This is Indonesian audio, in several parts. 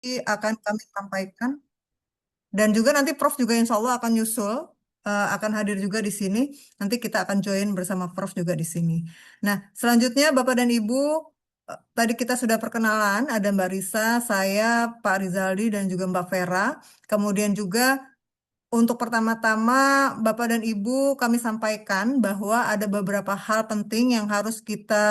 akan kami sampaikan. Dan juga nanti Prof juga insya Allah akan nyusul, akan hadir juga di sini. Nanti kita akan join bersama Prof juga di sini. Nah, selanjutnya Bapak dan Ibu, tadi kita sudah perkenalan, ada Mbak Risa, saya, Pak Rizaldi, dan juga Mbak Vera. Kemudian juga untuk pertama-tama Bapak dan Ibu kami sampaikan bahwa ada beberapa hal penting yang harus kita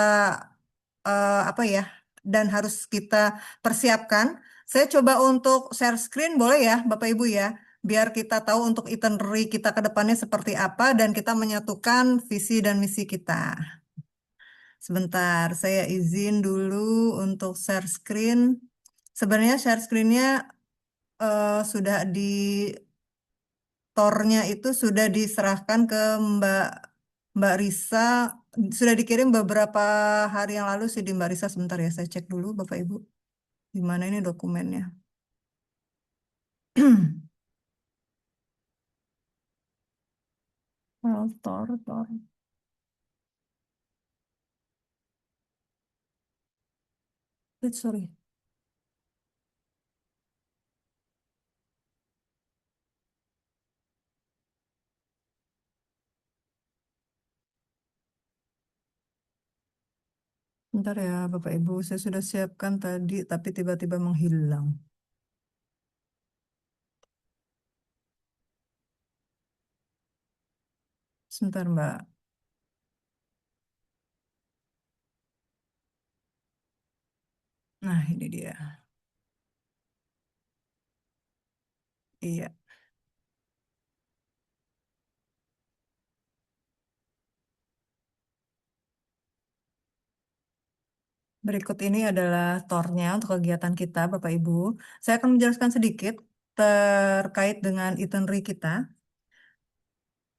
apa ya, dan harus kita persiapkan. Saya coba untuk share screen, boleh ya, Bapak Ibu ya, biar kita tahu untuk itinerary kita ke depannya seperti apa dan kita menyatukan visi dan misi kita. Sebentar, saya izin dulu untuk share screen. Sebenarnya share screen-nya sudah di tornya itu sudah diserahkan ke Mbak Mbak Risa, sudah dikirim beberapa hari yang lalu sih di Mbak Risa. Sebentar ya, saya cek dulu Bapak Ibu. Di mana ini dokumennya? Oh, tor. Sorry. Bentar ya Bapak Ibu, saya sudah siapkan tadi tapi tiba-tiba menghilang. Sebentar Mbak. Nah, ini dia. Iya. Berikut ini adalah tornya untuk kegiatan kita, Bapak Ibu. Saya akan menjelaskan sedikit terkait dengan itinerary kita.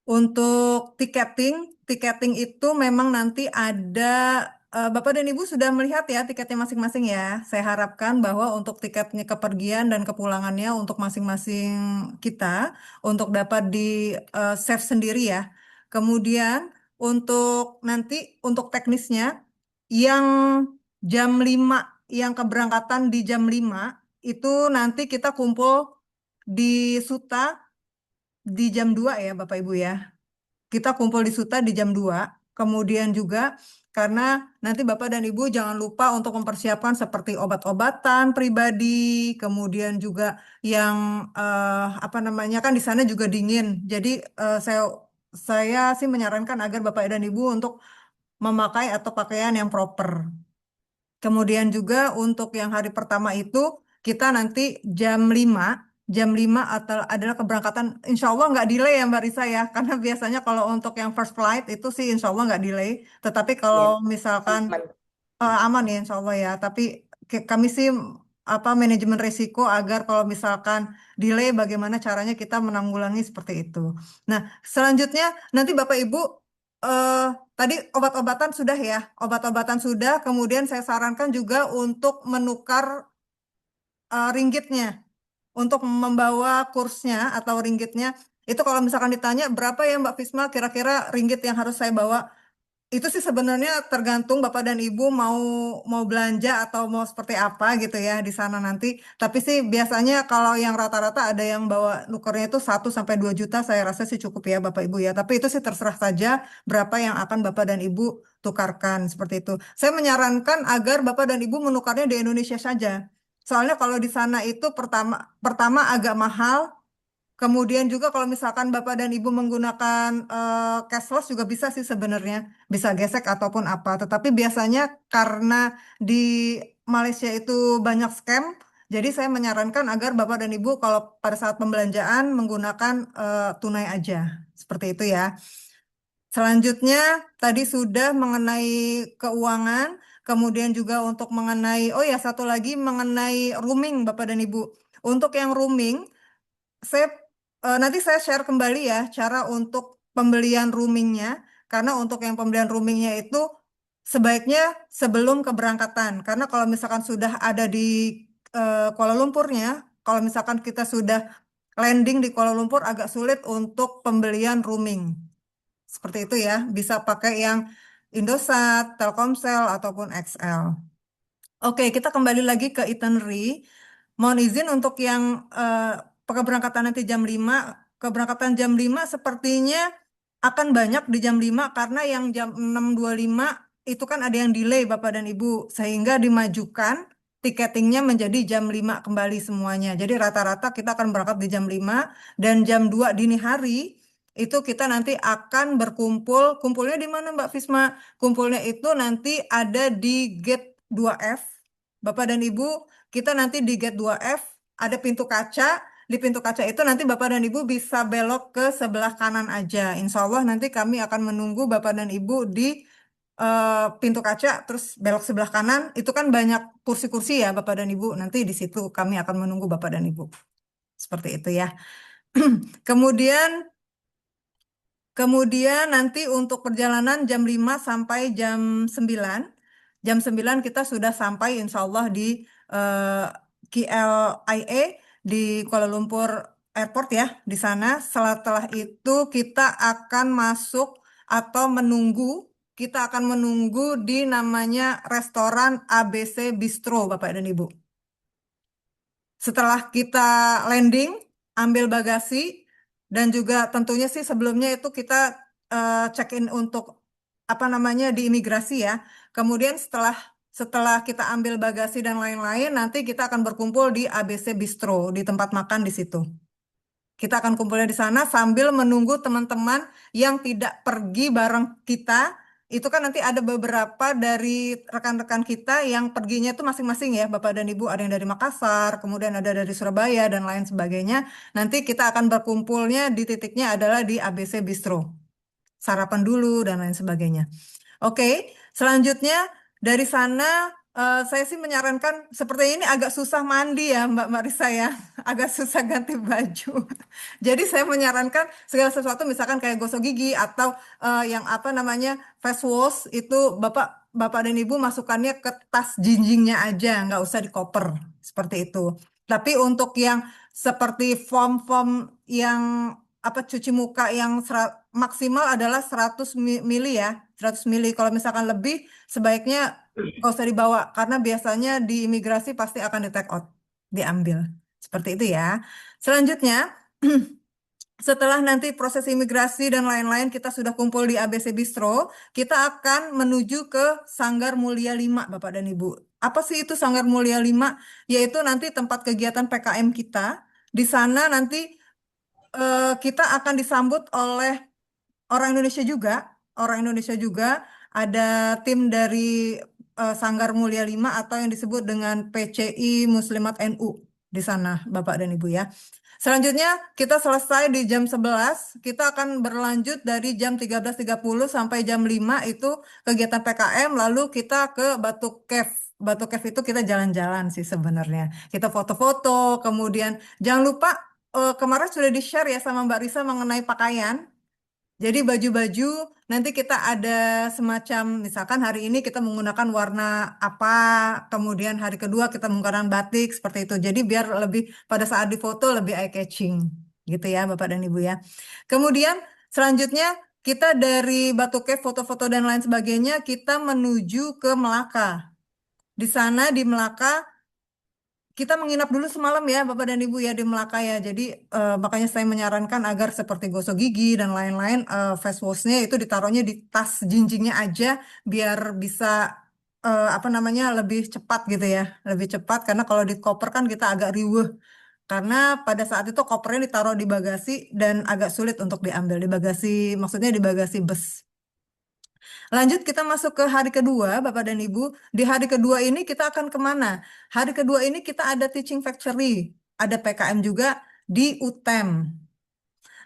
Untuk tiketing itu memang nanti ada, Bapak dan Ibu sudah melihat ya tiketnya masing-masing ya. Saya harapkan bahwa untuk tiketnya kepergian dan kepulangannya untuk masing-masing kita untuk dapat di save sendiri ya. Kemudian untuk nanti untuk teknisnya yang jam 5, yang keberangkatan di jam 5 itu nanti kita kumpul di Suta di jam 2 ya Bapak Ibu ya. Kita kumpul di Suta di jam 2. Kemudian juga karena nanti Bapak dan Ibu jangan lupa untuk mempersiapkan seperti obat-obatan pribadi, kemudian juga yang apa namanya kan di sana juga dingin. Jadi saya sih menyarankan agar Bapak dan Ibu untuk memakai atau pakaian yang proper. Kemudian juga untuk yang hari pertama itu kita nanti jam 5 atau adalah keberangkatan, insya Allah nggak delay ya Mbak Risa ya, karena biasanya kalau untuk yang first flight itu sih insya Allah nggak delay. Tetapi kalau Ya, misalkan aman. aman ya insya Allah ya, tapi kami sih apa manajemen risiko agar kalau misalkan delay bagaimana caranya kita menanggulangi seperti itu. Nah, selanjutnya nanti Bapak Ibu eh, tadi obat-obatan sudah ya, obat-obatan sudah, kemudian saya sarankan juga untuk menukar ringgitnya, untuk membawa kursnya atau ringgitnya. Itu kalau misalkan ditanya berapa ya Mbak Fisma kira-kira ringgit yang harus saya bawa, itu sih sebenarnya tergantung Bapak dan Ibu mau mau belanja atau mau seperti apa gitu ya di sana nanti. Tapi sih biasanya kalau yang rata-rata ada yang bawa nukernya itu 1 sampai 2 juta, saya rasa sih cukup ya Bapak Ibu ya. Tapi itu sih terserah saja berapa yang akan Bapak dan Ibu tukarkan seperti itu. Saya menyarankan agar Bapak dan Ibu menukarnya di Indonesia saja. Soalnya kalau di sana itu pertama pertama agak mahal. Kemudian juga kalau misalkan Bapak dan Ibu menggunakan cashless juga bisa sih sebenarnya, bisa gesek ataupun apa. Tetapi biasanya karena di Malaysia itu banyak scam, jadi saya menyarankan agar Bapak dan Ibu kalau pada saat pembelanjaan menggunakan tunai aja. Seperti itu ya. Selanjutnya tadi sudah mengenai keuangan, kemudian juga untuk mengenai, oh ya satu lagi mengenai rooming Bapak dan Ibu. Untuk yang rooming, saya nanti saya share kembali ya cara untuk pembelian roomingnya, karena untuk yang pembelian roomingnya itu sebaiknya sebelum keberangkatan, karena kalau misalkan sudah ada di Kuala Lumpurnya, kalau misalkan kita sudah landing di Kuala Lumpur agak sulit untuk pembelian rooming seperti itu ya, bisa pakai yang Indosat, Telkomsel ataupun XL. Oke, kita kembali lagi ke itinerary. mohon izin untuk yang keberangkatan nanti jam 5, keberangkatan jam 5 sepertinya akan banyak di jam 5 karena yang jam 6.25 itu kan ada yang delay Bapak dan Ibu, sehingga dimajukan tiketingnya menjadi jam 5 kembali semuanya. Jadi rata-rata kita akan berangkat di jam 5 dan jam 2 dini hari itu kita nanti akan berkumpul. Kumpulnya di mana Mbak Fisma? Kumpulnya itu nanti ada di gate 2F. Bapak dan Ibu, kita nanti di gate 2F ada pintu kaca. Di pintu kaca itu nanti Bapak dan Ibu bisa belok ke sebelah kanan aja. Insya Allah nanti kami akan menunggu Bapak dan Ibu di pintu kaca, terus belok sebelah kanan. Itu kan banyak kursi-kursi ya Bapak dan Ibu. Nanti di situ kami akan menunggu Bapak dan Ibu. Seperti itu ya. Kemudian Kemudian nanti untuk perjalanan jam 5 sampai jam 9. Jam 9 kita sudah sampai insya Allah di eh, KLIA di Kuala Lumpur Airport ya. Di sana setelah itu kita akan masuk atau menunggu, kita akan menunggu di namanya restoran ABC Bistro Bapak dan Ibu. Setelah kita landing, ambil bagasi, dan juga tentunya sih sebelumnya itu kita check-in untuk apa namanya di imigrasi ya. Kemudian setelah setelah kita ambil bagasi dan lain-lain, nanti kita akan berkumpul di ABC Bistro, di tempat makan di situ. Kita akan kumpulnya di sana sambil menunggu teman-teman yang tidak pergi bareng kita. Itu kan nanti ada beberapa dari rekan-rekan kita yang perginya itu masing-masing ya, Bapak dan Ibu. Ada yang dari Makassar, kemudian ada dari Surabaya, dan lain sebagainya. Nanti kita akan berkumpulnya di titiknya adalah di ABC Bistro. Sarapan dulu, dan lain sebagainya. Oke, selanjutnya dari sana saya sih menyarankan seperti ini agak susah mandi ya Mbak Marisa ya, agak susah ganti baju. Jadi saya menyarankan segala sesuatu misalkan kayak gosok gigi atau yang apa namanya face wash itu Bapak Bapak dan Ibu masukkannya ke tas jinjingnya aja, nggak usah di koper seperti itu. Tapi untuk yang seperti form-form yang apa cuci muka yang maksimal adalah 100 mili ya, 100 mili. Kalau misalkan lebih, sebaiknya nggak usah dibawa karena biasanya di imigrasi pasti akan di take out, diambil. Seperti itu ya. Selanjutnya, setelah nanti proses imigrasi dan lain-lain kita sudah kumpul di ABC Bistro, kita akan menuju ke Sanggar Mulia 5, Bapak dan Ibu. Apa sih itu Sanggar Mulia 5? Yaitu nanti tempat kegiatan PKM kita. Di sana nanti kita akan disambut oleh orang Indonesia juga, orang Indonesia juga ada tim dari Sanggar Mulia 5 atau yang disebut dengan PCI Muslimat NU di sana, Bapak dan Ibu ya. Selanjutnya kita selesai di jam 11, kita akan berlanjut dari jam 13.30 sampai jam 5 itu kegiatan PKM, lalu kita ke Batu Cave. Batu Cave itu kita jalan-jalan sih sebenarnya. Kita foto-foto, kemudian jangan lupa kemarin sudah di-share ya sama Mbak Risa mengenai pakaian. Jadi baju-baju nanti kita ada semacam misalkan hari ini kita menggunakan warna apa, kemudian hari kedua kita menggunakan batik seperti itu. Jadi biar lebih pada saat difoto lebih eye catching gitu ya Bapak dan Ibu ya. Kemudian selanjutnya kita dari Batu Cave foto-foto dan lain sebagainya kita menuju ke Melaka. Di sana di Melaka kita menginap dulu semalam ya, Bapak dan Ibu ya di Melaka ya. Jadi makanya saya menyarankan agar seperti gosok gigi dan lain-lain face washnya itu ditaruhnya di tas jinjingnya aja biar bisa apa namanya lebih cepat gitu ya, lebih cepat karena kalau di koper kan kita agak riweuh karena pada saat itu kopernya ditaruh di bagasi dan agak sulit untuk diambil di bagasi, maksudnya di bagasi bus. Lanjut kita masuk ke hari kedua, Bapak dan Ibu. Di hari kedua ini kita akan kemana? Hari kedua ini kita ada Teaching Factory, ada PKM juga di UTEM.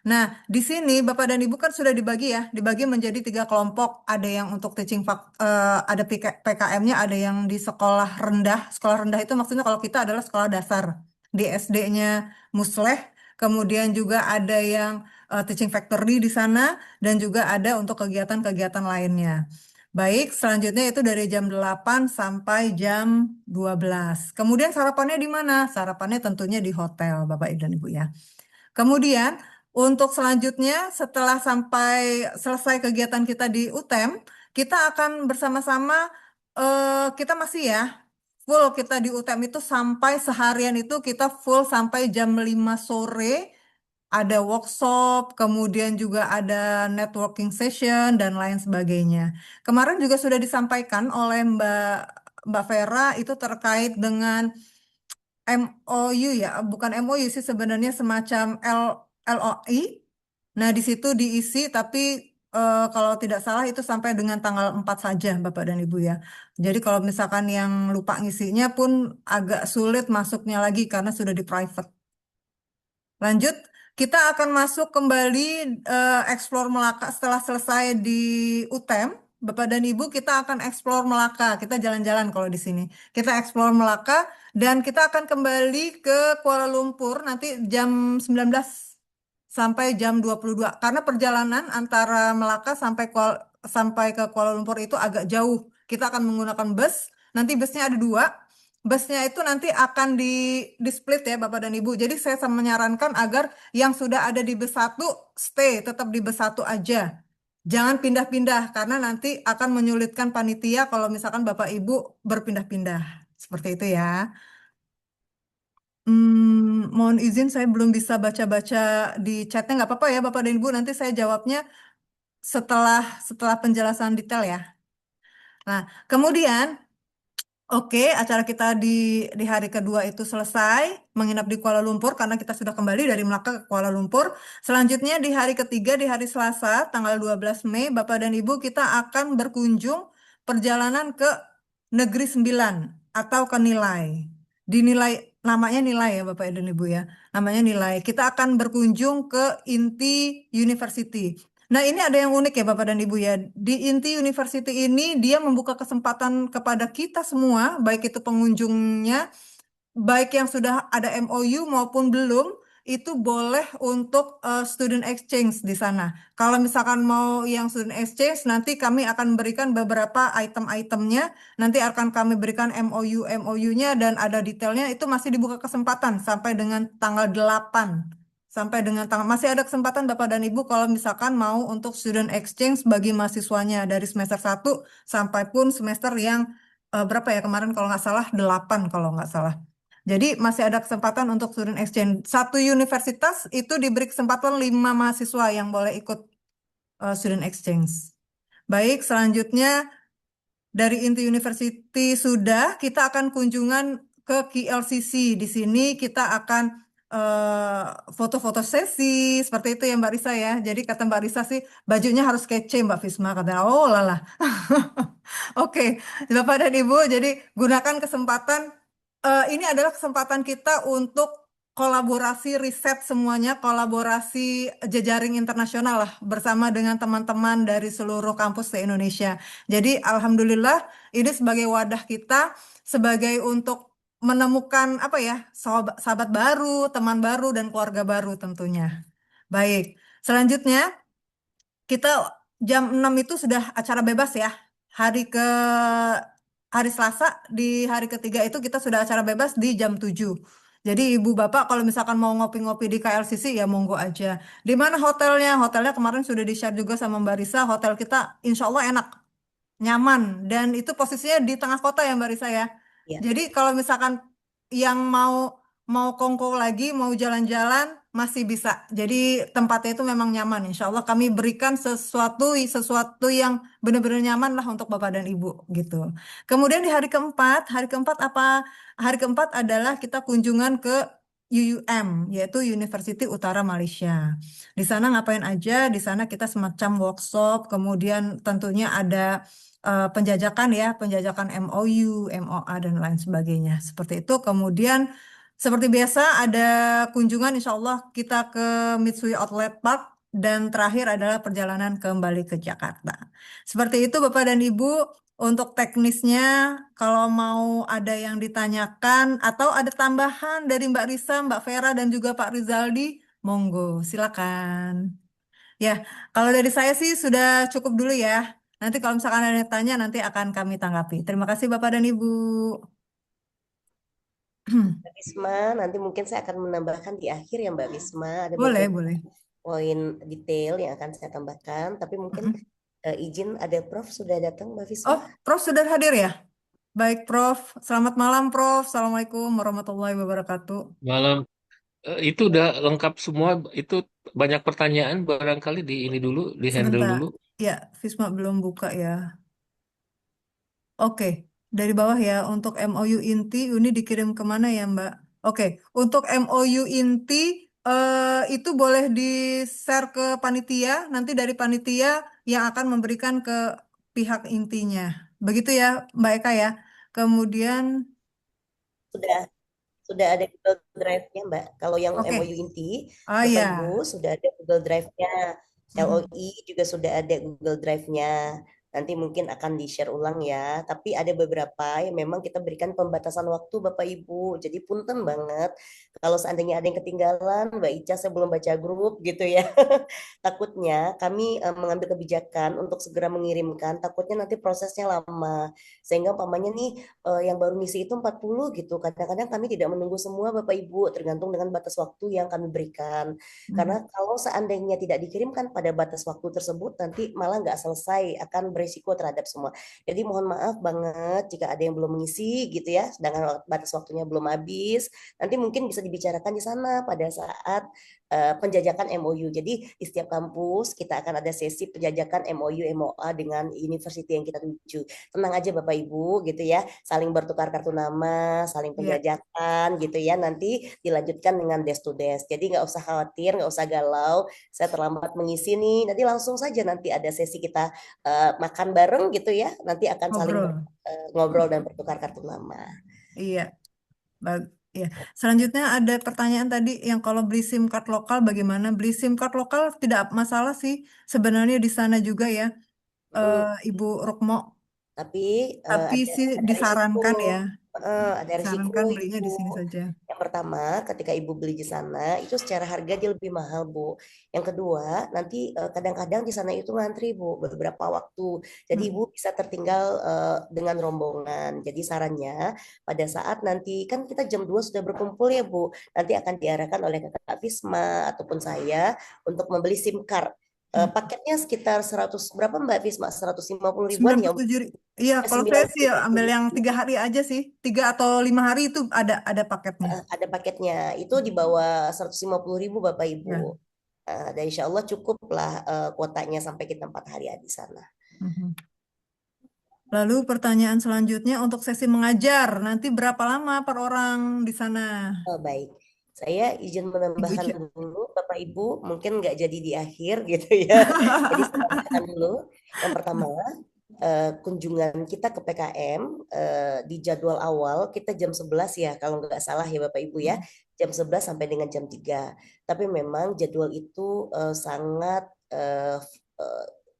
Nah, di sini Bapak dan Ibu kan sudah dibagi ya, dibagi menjadi 3 kelompok. Ada yang untuk ada PKM-nya, ada yang di sekolah rendah. Sekolah rendah itu maksudnya kalau kita adalah sekolah dasar. Di SD-nya Musleh, kemudian juga ada yang Teaching Factory di sana, dan juga ada untuk kegiatan-kegiatan lainnya. Baik, selanjutnya itu dari jam 8 sampai jam 12. Kemudian sarapannya di mana? Sarapannya tentunya di hotel, Bapak Ibu dan Ibu ya. Kemudian untuk selanjutnya setelah sampai selesai kegiatan kita di UTEM, kita akan bersama-sama kita masih ya full kita di UTM itu sampai seharian itu kita full sampai jam 5 sore, ada workshop, kemudian juga ada networking session dan lain sebagainya. Kemarin juga sudah disampaikan oleh Mbak Vera itu terkait dengan MOU ya, bukan MOU sih sebenarnya semacam LOI. Nah, di situ diisi tapi kalau tidak salah itu sampai dengan tanggal 4 saja Bapak dan Ibu ya. Jadi kalau misalkan yang lupa ngisinya pun agak sulit masuknya lagi karena sudah di private. Lanjut, kita akan masuk kembali explore Melaka setelah selesai di UTEM. Bapak dan Ibu, kita akan explore Melaka. Kita jalan-jalan kalau di sini. Kita explore Melaka dan kita akan kembali ke Kuala Lumpur nanti jam 19 sampai jam 22. Karena perjalanan antara Melaka sampai ke Kuala Lumpur itu agak jauh. Kita akan menggunakan bus. Nanti busnya ada dua. Busnya itu nanti akan di split ya Bapak dan Ibu. Jadi saya menyarankan agar yang sudah ada di bus satu stay tetap di bus satu aja. Jangan pindah-pindah karena nanti akan menyulitkan panitia kalau misalkan Bapak Ibu berpindah-pindah. Seperti itu ya. Mohon izin saya belum bisa baca-baca di chatnya nggak apa-apa ya Bapak dan Ibu. Nanti saya jawabnya setelah setelah penjelasan detail ya. Nah, kemudian oke, acara kita di hari kedua itu selesai, menginap di Kuala Lumpur karena kita sudah kembali dari Melaka ke Kuala Lumpur. Selanjutnya di hari ketiga, di hari Selasa, tanggal 12 Mei, Bapak dan Ibu kita akan berkunjung perjalanan ke Negeri Sembilan atau ke Nilai. Dinilai namanya Nilai ya Bapak dan Ibu ya. Namanya Nilai. Kita akan berkunjung ke Inti University. Nah, ini ada yang unik ya Bapak dan Ibu ya. Di Inti University ini dia membuka kesempatan kepada kita semua, baik itu pengunjungnya, baik yang sudah ada MOU maupun belum, itu boleh untuk student exchange di sana. Kalau misalkan mau yang student exchange, nanti kami akan berikan beberapa item-itemnya, nanti akan kami berikan MOU-nya dan ada detailnya, itu masih dibuka kesempatan sampai dengan tanggal 8. Sampai dengan tanggal, masih ada kesempatan Bapak dan Ibu kalau misalkan mau untuk student exchange bagi mahasiswanya dari semester 1 sampai pun semester yang berapa ya kemarin kalau nggak salah 8 kalau nggak salah. Jadi masih ada kesempatan untuk student exchange. Satu universitas itu diberi kesempatan 5 mahasiswa yang boleh ikut student exchange. Baik, selanjutnya dari Inti University sudah, kita akan kunjungan ke KLCC. Di sini kita akan foto-foto sesi, seperti itu ya Mbak Risa ya. Jadi kata Mbak Risa sih, bajunya harus kece Mbak Fisma. Kata, oh lala. Oke, Bapak dan Ibu, jadi gunakan kesempatan, ini adalah kesempatan kita untuk kolaborasi riset semuanya, kolaborasi jejaring internasional lah bersama dengan teman-teman dari seluruh kampus di Indonesia. Jadi Alhamdulillah ini sebagai wadah kita, sebagai untuk menemukan apa ya, sahabat, sahabat baru, teman baru, dan keluarga baru tentunya. Baik, selanjutnya kita jam 6 itu sudah acara bebas ya. Hari ke hari Selasa di hari ketiga itu kita sudah acara bebas di jam 7. Jadi ibu bapak kalau misalkan mau ngopi-ngopi di KLCC ya monggo aja. Di mana hotelnya? Hotelnya kemarin sudah di-share juga sama Mbak Risa. Hotel kita insya Allah enak, nyaman, dan itu posisinya di tengah kota ya Mbak Risa ya. Ya, Jadi kalau misalkan yang mau mau kongko lagi, mau jalan-jalan masih bisa. Jadi tempatnya itu memang nyaman. Insya Allah kami berikan sesuatu yang benar-benar nyaman lah untuk Bapak dan Ibu gitu. Kemudian di hari keempat apa? Hari keempat adalah kita kunjungan ke UUM, yaitu University Utara Malaysia. Di sana ngapain aja? Di sana kita semacam workshop, kemudian tentunya ada penjajakan ya, penjajakan MOU, MOA dan lain sebagainya. Seperti itu. Kemudian seperti biasa ada kunjungan insya Allah kita ke Mitsui Outlet Park dan terakhir adalah perjalanan kembali ke Jakarta. Seperti itu Bapak dan Ibu untuk teknisnya kalau mau ada yang ditanyakan atau ada tambahan dari Mbak Risa, Mbak Vera dan juga Pak Rizaldi, monggo silakan. Ya, kalau dari saya sih sudah cukup dulu ya. Nanti kalau misalkan ada yang tanya, nanti akan kami tanggapi. Terima kasih Bapak dan Ibu. Mbak Risma, nanti mungkin saya akan menambahkan di akhir ya Mbak Risma, ada Boleh, beberapa boleh. poin detail yang akan saya tambahkan, tapi mungkin izin ada Prof sudah datang Mbak Risma. Oh, Prof sudah hadir ya? Baik, Prof. Selamat malam, Prof. Assalamualaikum warahmatullahi wabarakatuh. Malam. Itu udah lengkap semua. Itu banyak pertanyaan barangkali di ini dulu, di handle Sebentar. dulu. Ya, Visma belum buka ya. Oke, dari bawah ya. Untuk MOU inti, ini dikirim kemana ya, Mbak? Oke, untuk MOU inti itu boleh di-share ke panitia. Nanti dari panitia yang akan memberikan ke pihak intinya. Begitu ya, Mbak Eka ya. Kemudian, Sudah sudah ada Google Drive-nya, Mbak. Kalau yang oke. MOU inti, Oh Bapak Ibu ya. sudah ada Google Drive-nya. Mhm. LOI juga sudah ada Google Drive-nya. Nanti mungkin akan di-share ulang ya. Tapi ada beberapa yang memang kita berikan pembatasan waktu, Bapak Ibu. Jadi punten banget. Kalau seandainya ada yang ketinggalan, Mbak Ica, saya belum baca grup gitu ya. Takutnya kami mengambil kebijakan untuk segera mengirimkan. Takutnya nanti prosesnya lama. Sehingga umpamanya nih yang baru ngisi itu 40 gitu. Kadang-kadang kami tidak menunggu semua Bapak Ibu, tergantung dengan batas waktu yang kami berikan. Mhm. Karena kalau seandainya tidak dikirimkan pada batas waktu tersebut, nanti malah nggak selesai, akan berisiko terhadap semua. Jadi mohon maaf banget jika ada yang belum mengisi gitu ya, sedangkan batas waktunya belum habis. Nanti mungkin bisa dibicarakan di sana pada saat penjajakan MOU. Jadi di setiap kampus kita akan ada sesi penjajakan MOU MOA dengan university yang kita tuju. Tenang aja Bapak Ibu gitu ya, saling bertukar kartu nama, saling Ya, penjajakan gitu ya, nanti dilanjutkan dengan desk to desk. Jadi nggak usah khawatir, nggak usah galau, saya terlambat mengisi nih, nanti langsung saja nanti ada sesi kita makan bareng gitu ya, nanti akan saling ngobrol. ngobrol dan bertukar kartu nama. Iya, iya. Selanjutnya ada pertanyaan tadi yang kalau beli SIM card lokal bagaimana? Beli SIM card lokal tidak masalah sih sebenarnya di sana juga ya, eh, Mm, Ibu Rukmo. Tapi Tapi ada sih ada risiko, disarankan ya, ada risiko disarankan belinya Ibu. di sini saja. Yang pertama, ketika Ibu beli di sana, itu secara harga dia lebih mahal, Bu. Yang kedua, nanti kadang-kadang di sana itu ngantri, Bu, beberapa waktu. Jadi Ibu Mm. bisa tertinggal dengan rombongan. Jadi sarannya, pada saat nanti, kan kita jam 2 sudah berkumpul ya, Bu. Nanti akan diarahkan oleh Kakak Fisma ataupun saya untuk membeli SIM card. Mm. Paketnya sekitar 100, berapa Mbak Fisma? 150 ribuan ya, 97, iya kalau saya sembilan sih puluh ya ambil tujuh yang 3 hari aja sih, 3 atau 5 hari itu ada paketnya. ada paketnya itu di bawah 150 ribu Bapak Ibu. Ya. Dan insya Allah cukup lah kuotanya sampai kita 4 hari di sana. Mhm. Lalu pertanyaan selanjutnya untuk sesi mengajar, nanti berapa lama per orang di sana? Oh, baik, saya izin Ibu menambahkan Ica. dulu Bapak Ibu, mungkin nggak jadi di akhir gitu ya. Jadi saya tambahkan dulu. Yang pertama, kunjungan kita ke PKM di jadwal awal kita jam 11 ya kalau nggak salah ya Bapak Ibu ya, jam 11 sampai dengan jam 3. Tapi memang jadwal itu sangat eh,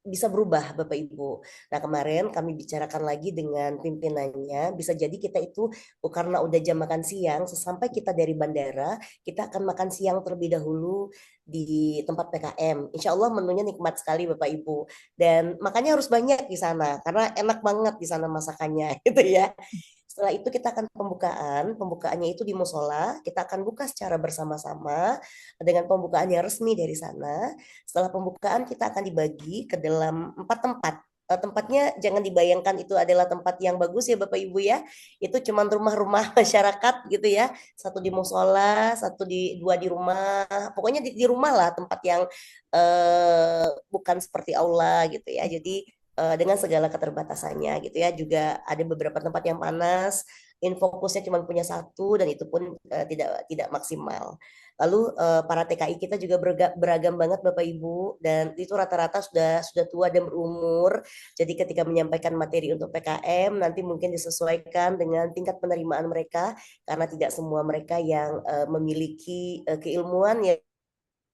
bisa berubah Bapak Ibu. Nah, kemarin kami bicarakan lagi dengan pimpinannya, bisa jadi kita itu karena udah jam makan siang, sesampai kita dari bandara, kita akan makan siang terlebih dahulu di tempat PKM. Insya Allah menunya nikmat sekali Bapak Ibu. Dan makannya harus banyak di sana, karena enak banget di sana masakannya gitu ya. Setelah itu kita akan pembukaannya itu di musola, kita akan buka secara bersama-sama dengan pembukaan yang resmi dari sana. Setelah pembukaan kita akan dibagi ke dalam 4 tempat. Tempatnya jangan dibayangkan itu adalah tempat yang bagus ya Bapak Ibu ya. Itu cuma rumah-rumah masyarakat gitu ya. Satu di musola, dua di rumah. Pokoknya di rumah lah tempat yang bukan seperti aula gitu ya. Jadi dengan segala keterbatasannya gitu ya. Juga ada beberapa tempat yang panas, infokusnya cuma punya satu dan itu pun tidak tidak maksimal. Lalu para TKI kita juga beragam banget Bapak Ibu dan itu rata-rata sudah tua dan berumur. Jadi ketika menyampaikan materi untuk PKM nanti mungkin disesuaikan dengan tingkat penerimaan mereka karena tidak semua mereka yang memiliki keilmuan ya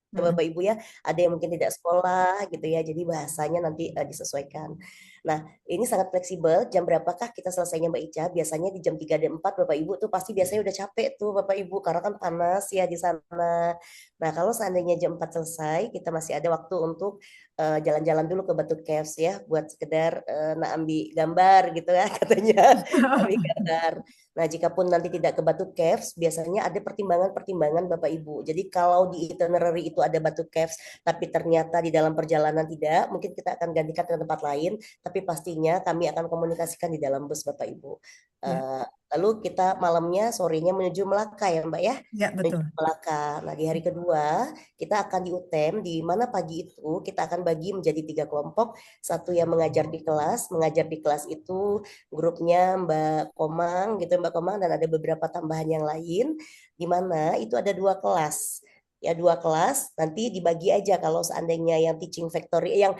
Mm. Bapak Ibu ya, ada yang mungkin tidak sekolah gitu ya, jadi bahasanya nanti disesuaikan. Nah, ini sangat fleksibel, jam berapakah kita selesainya Mbak Ica? Biasanya di jam 3 dan 4 Bapak Ibu tuh pasti biasanya udah capek tuh Bapak Ibu, karena kan panas ya di sana. Nah, kalau seandainya jam 4 selesai, kita masih ada waktu untuk jalan-jalan dulu ke Batu Caves ya, buat sekedar naambi gambar gitu ya katanya, naambi gambar. Nah, jika pun nanti tidak ke Batu Caves, biasanya ada pertimbangan-pertimbangan Bapak Ibu. Jadi kalau di itinerary itu ada Batu Caves, tapi ternyata di dalam perjalanan tidak, mungkin kita akan gantikan ke tempat lain. tapi pastinya kami akan komunikasikan di dalam bus Bapak Ibu. Ya, Lalu kita malamnya, sorenya menuju Melaka ya Mbak ya, ya menuju betul. Melaka. Nah di hari kedua kita akan di UTM, di mana pagi itu kita akan bagi menjadi 3 kelompok. Satu yang mengajar di kelas itu grupnya Mbak Komang gitu, Mbak Komang, dan ada beberapa tambahan yang lain, di mana itu ada 2 kelas. Ya 2 kelas, nanti dibagi aja kalau seandainya yang teaching factory, yang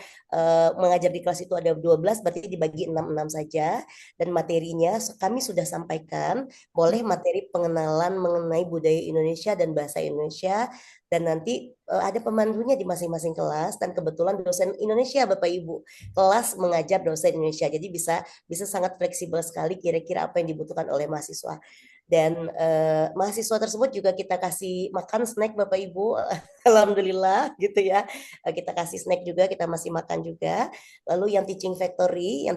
mengajar di kelas itu ada 12, berarti dibagi 6-6 saja. Dan materinya kami sudah sampaikan, boleh materi pengenalan mengenai budaya Indonesia dan bahasa Indonesia, dan nanti ada pemandunya di masing-masing kelas, dan kebetulan dosen Indonesia Bapak Ibu, kelas mengajar dosen Indonesia, jadi bisa bisa sangat fleksibel sekali kira-kira apa yang dibutuhkan oleh mahasiswa. Dan mahasiswa tersebut juga kita kasih makan snack Bapak Ibu, alhamdulillah gitu ya. Kita kasih snack juga, kita masih makan juga. Lalu yang teaching factory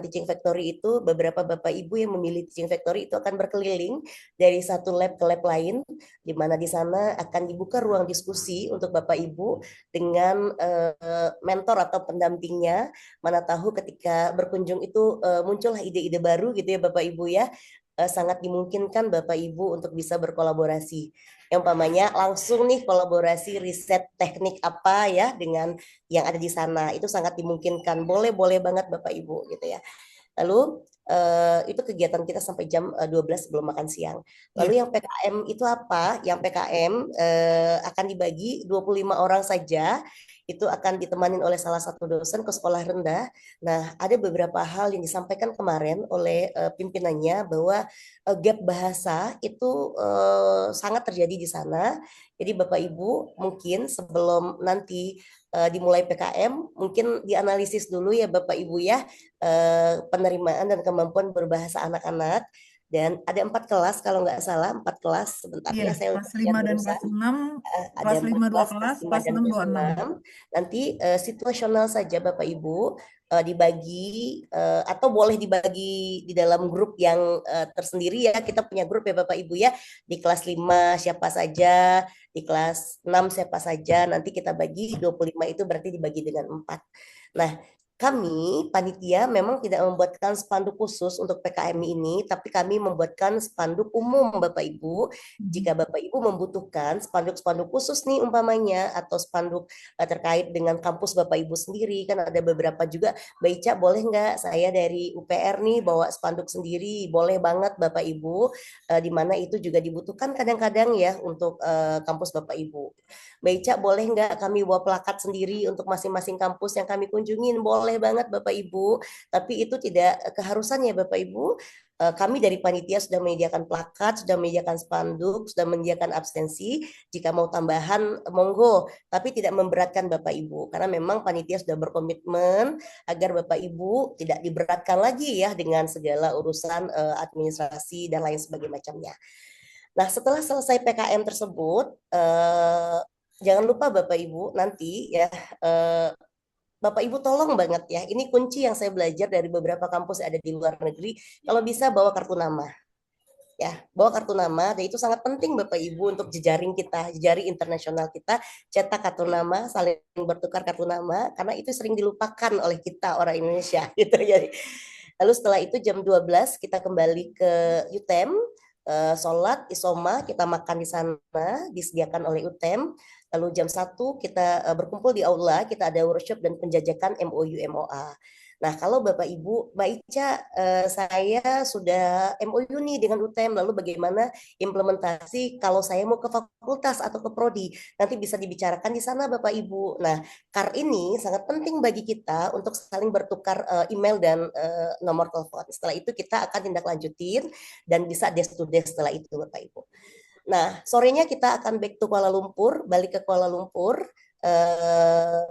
itu beberapa Bapak Ibu yang memilih teaching factory itu akan berkeliling dari satu lab ke lab lain, di mana di sana akan dibuka ruang diskusi untuk Bapak Ibu dengan mentor atau pendampingnya. Mana tahu ketika berkunjung itu muncullah ide-ide baru gitu ya Bapak Ibu ya. Sangat dimungkinkan Bapak Ibu untuk bisa berkolaborasi. Yang umpamanya langsung nih kolaborasi riset teknik apa ya dengan yang ada di sana. Itu sangat dimungkinkan. Boleh banget Bapak Ibu gitu ya. Lalu itu kegiatan kita sampai jam 12 sebelum makan siang. Lalu Ya, yang PKM itu apa? Yang PKM akan dibagi 25 orang saja. Itu akan ditemani oleh salah satu dosen ke sekolah rendah. Nah, ada beberapa hal yang disampaikan kemarin oleh pimpinannya bahwa gap bahasa itu sangat terjadi di sana. Jadi Bapak Ibu mungkin sebelum nanti dimulai PKM, mungkin dianalisis dulu ya Bapak Ibu ya, penerimaan dan kemampuan berbahasa anak-anak. Dan ada 4 kelas kalau nggak salah, 4 kelas. Sebentar iya, ya, saya kelas lihat 5 dan barusan. kelas 6, Ada kelas empat 5 2 kelas, kelas kelas, 5 kelas dan 6 kelas 2 6. 6. Nanti situasional saja Bapak Ibu, dibagi atau boleh dibagi di dalam grup yang tersendiri ya. Kita punya grup ya Bapak Ibu ya. Di kelas 5 siapa saja, di kelas 6 siapa saja. Nanti kita bagi 25 itu berarti dibagi dengan 4. Nah, kami panitia memang tidak membuatkan spanduk khusus untuk PKM ini, tapi kami membuatkan spanduk umum Bapak Ibu. Jika Bapak Ibu membutuhkan spanduk-spanduk khusus nih umpamanya, atau spanduk terkait dengan kampus Bapak Ibu sendiri, kan ada beberapa juga, Mbak Ica boleh nggak saya dari UPR nih bawa spanduk sendiri? Boleh banget Bapak Ibu, di mana itu juga dibutuhkan kadang-kadang ya untuk kampus Bapak Ibu. Mbak Ica boleh nggak kami bawa plakat sendiri untuk masing-masing kampus yang kami kunjungin? Boleh banget Bapak Ibu, tapi itu tidak keharusan ya Bapak Ibu. Kami dari panitia sudah menyediakan plakat, sudah menyediakan spanduk, sudah menyediakan absensi. Jika mau tambahan, monggo, tapi tidak memberatkan Bapak Ibu, karena memang panitia sudah berkomitmen agar Bapak Ibu tidak diberatkan lagi ya dengan segala urusan administrasi dan lain sebagainya macamnya. Nah, setelah selesai PKM tersebut, jangan lupa Bapak Ibu nanti ya, Bapak Ibu tolong banget ya, ini kunci yang saya belajar dari beberapa kampus yang ada di luar negeri, kalau bisa bawa kartu nama. Ya, bawa kartu nama, dan itu sangat penting Bapak Ibu untuk jejaring kita, jejaring internasional kita, cetak kartu nama, saling bertukar kartu nama, karena itu sering dilupakan oleh kita orang Indonesia gitu ya. Lalu setelah itu jam 12 kita kembali ke UTM, sholat, isoma, kita makan di sana, disediakan oleh UTM. Lalu jam 1 kita berkumpul di aula, kita ada workshop dan penjajakan MOU MOA. Nah, kalau Bapak Ibu, Mbak Ica, saya sudah MOU nih dengan UTM, lalu bagaimana implementasi kalau saya mau ke fakultas atau ke prodi? Nanti bisa dibicarakan di sana Bapak Ibu. Nah, CAR ini sangat penting bagi kita untuk saling bertukar email dan nomor telepon. Setelah itu kita akan tindak lanjutin dan bisa desk to desk setelah itu Bapak Ibu. Nah, sorenya kita akan back to Kuala Lumpur, balik ke Kuala Lumpur. Eh,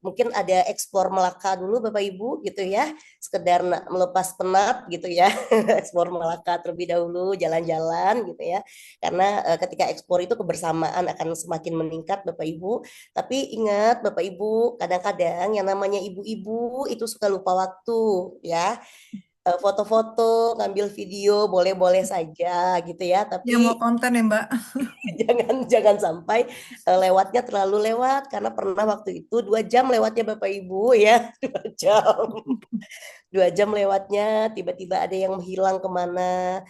Mungkin ada eksplor Melaka dulu Bapak Ibu gitu ya, sekedar melepas penat gitu ya, eksplor Melaka terlebih dahulu, jalan-jalan gitu ya. Karena ketika eksplor itu kebersamaan akan semakin meningkat Bapak Ibu. Tapi ingat Bapak Ibu, kadang-kadang yang namanya ibu-ibu itu suka lupa waktu ya. Foto-foto, ngambil video boleh-boleh saja gitu ya, Ya mau tapi konten ya Mbak. jangan jangan sampai lewatnya terlalu lewat, karena pernah waktu itu 2 jam lewatnya Bapak Ibu ya. 2 jam 2 jam lewatnya, tiba-tiba ada yang menghilang kemana,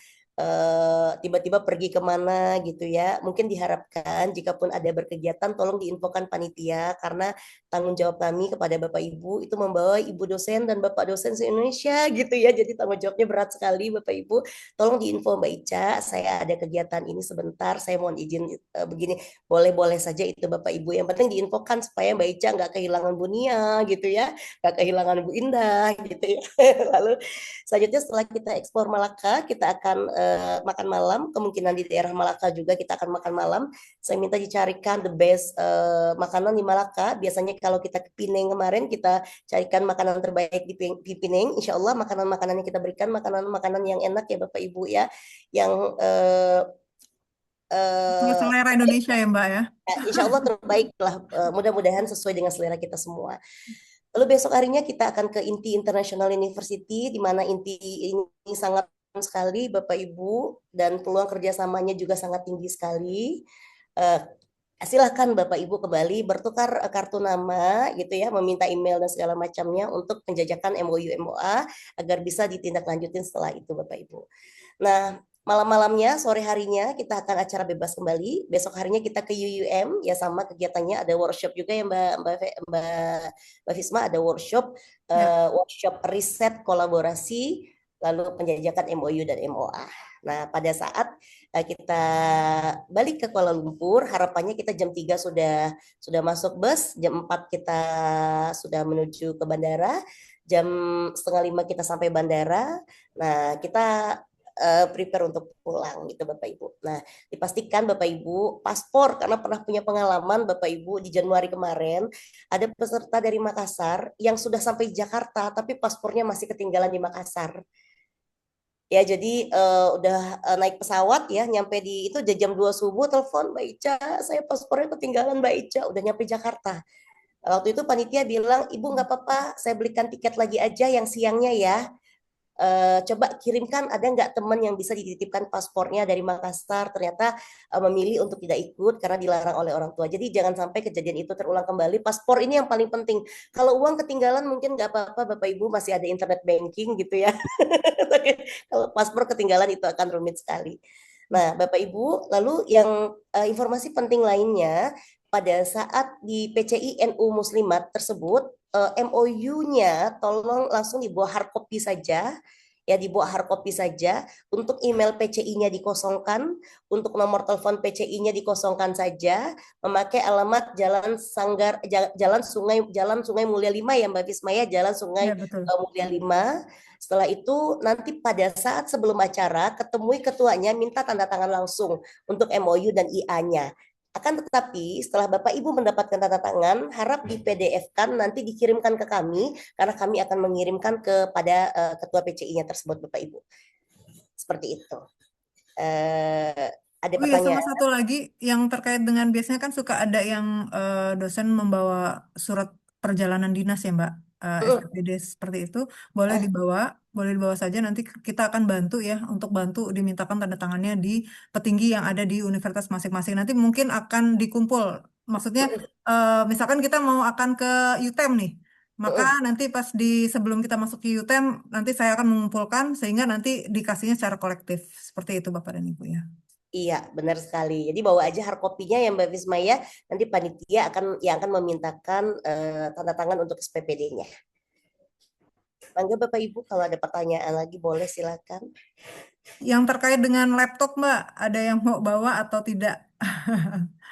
tiba-tiba pergi kemana gitu ya. Mungkin diharapkan jikapun ada berkegiatan, tolong diinfokan panitia, karena tanggung jawab kami kepada Bapak Ibu itu membawa Ibu dosen dan Bapak dosen se-Indonesia gitu ya. Jadi tanggung jawabnya berat sekali Bapak Ibu. Tolong diinfo Mbak Ica, saya ada kegiatan ini sebentar, saya mohon izin begini. Boleh-boleh saja itu Bapak Ibu. Yang penting diinfokan supaya Mbak Ica nggak kehilangan Bu Nia gitu ya, nggak kehilangan Bu Indah gitu ya. Lalu selanjutnya setelah kita eksplor Malaka, kita akan makan malam. Kemungkinan di daerah Malaka juga kita akan makan malam. Saya minta dicarikan the best makanan di Malaka. Biasanya kalau kita ke Pineng kemarin, kita carikan makanan terbaik di Pineng. Insya Allah makanan-makanan yang kita berikan, makanan-makanan yang enak ya Bapak Ibu ya. Yang Sesuai selera Indonesia ya Mbak ya. insya Allah terbaik lah. Mudah-mudahan sesuai dengan selera kita semua. Lalu besok harinya kita akan ke INTI International University, di mana INTI ini sangat sekali Bapak Ibu, dan peluang kerjasamanya juga sangat tinggi sekali. Silahkan Bapak Ibu kembali bertukar kartu nama gitu ya, meminta email dan segala macamnya untuk penjajakan MOU MOA agar bisa ditindaklanjutin setelah itu Bapak Ibu. Nah, malam-malamnya, sore harinya kita akan acara bebas kembali. Besok harinya kita ke UUM, ya sama kegiatannya, ada workshop juga ya Mbak Fisma, ada workshop Ya. workshop riset kolaborasi, lalu penjajakan MOU dan MOA. Nah, pada saat kita balik ke Kuala Lumpur, harapannya kita jam 3 sudah masuk bus, jam 4 kita sudah menuju ke bandara, jam setengah 5 kita sampai bandara. Nah, kita prepare untuk pulang gitu Bapak Ibu. Nah, dipastikan Bapak Ibu paspor, karena pernah punya pengalaman Bapak Ibu di Januari kemarin ada peserta dari Makassar yang sudah sampai Jakarta tapi paspornya masih ketinggalan di Makassar. Ya, jadi udah naik pesawat ya, nyampe di itu udah jam 2 subuh, telepon Mbak Ica, saya paspornya ketinggalan Mbak Ica, udah nyampe Jakarta. Waktu itu panitia bilang, Ibu nggak apa-apa, saya belikan tiket lagi aja yang siangnya ya. Coba kirimkan, ada nggak teman yang bisa dititipkan paspornya dari Makassar, ternyata memilih untuk tidak ikut karena dilarang oleh orang tua. Jadi jangan sampai kejadian itu terulang kembali. Paspor ini yang paling penting. Kalau uang ketinggalan mungkin nggak apa-apa, Bapak Ibu masih ada internet banking gitu ya. Kalau paspor ketinggalan itu akan rumit sekali. Nah, Bapak Ibu, lalu yang informasi penting lainnya, pada saat di PCI NU Muslimat tersebut, MOU-nya tolong langsung dibawa hard copy saja, ya dibawa hard copy saja. Untuk email PCI-nya dikosongkan, untuk nomor telepon PCI-nya dikosongkan saja, memakai alamat Jalan Sungai Mulia 5 ya Mbak Fismaya, Jalan Sungai Ya, betul. Mulia 5. Setelah itu nanti pada saat sebelum acara ketemui ketuanya, minta tanda tangan langsung untuk MOU dan IA-nya. Akan tetapi setelah Bapak Ibu mendapatkan tanda tangan, harap di PDF-kan nanti dikirimkan ke kami, karena kami akan mengirimkan kepada ketua PCI-nya tersebut Bapak Ibu. Seperti itu. Ada Oh iya, sama pertanyaan? satu lagi yang terkait dengan biasanya kan suka ada yang dosen membawa surat perjalanan dinas ya Mbak, SPPD seperti itu, boleh Ah, dibawa, boleh dibawa saja. Nanti kita akan bantu ya untuk bantu dimintakan tanda tangannya di petinggi yang ada di universitas masing-masing. Nanti mungkin akan dikumpul, maksudnya misalkan kita mau akan ke UTEM nih. Maka nanti pas di sebelum kita masuk ke UTEM, nanti saya akan mengumpulkan sehingga nanti dikasihnya secara kolektif. Seperti itu Bapak dan Ibu ya. Iya, benar sekali. Jadi bawa aja hard copy-nya ya Mbak Fismaya, nanti panitia akan memintakan tanda tangan untuk SPPD-nya. Mangga Bapak Ibu kalau ada pertanyaan lagi boleh silakan. Yang terkait dengan laptop, Mbak, ada yang mau bawa atau tidak?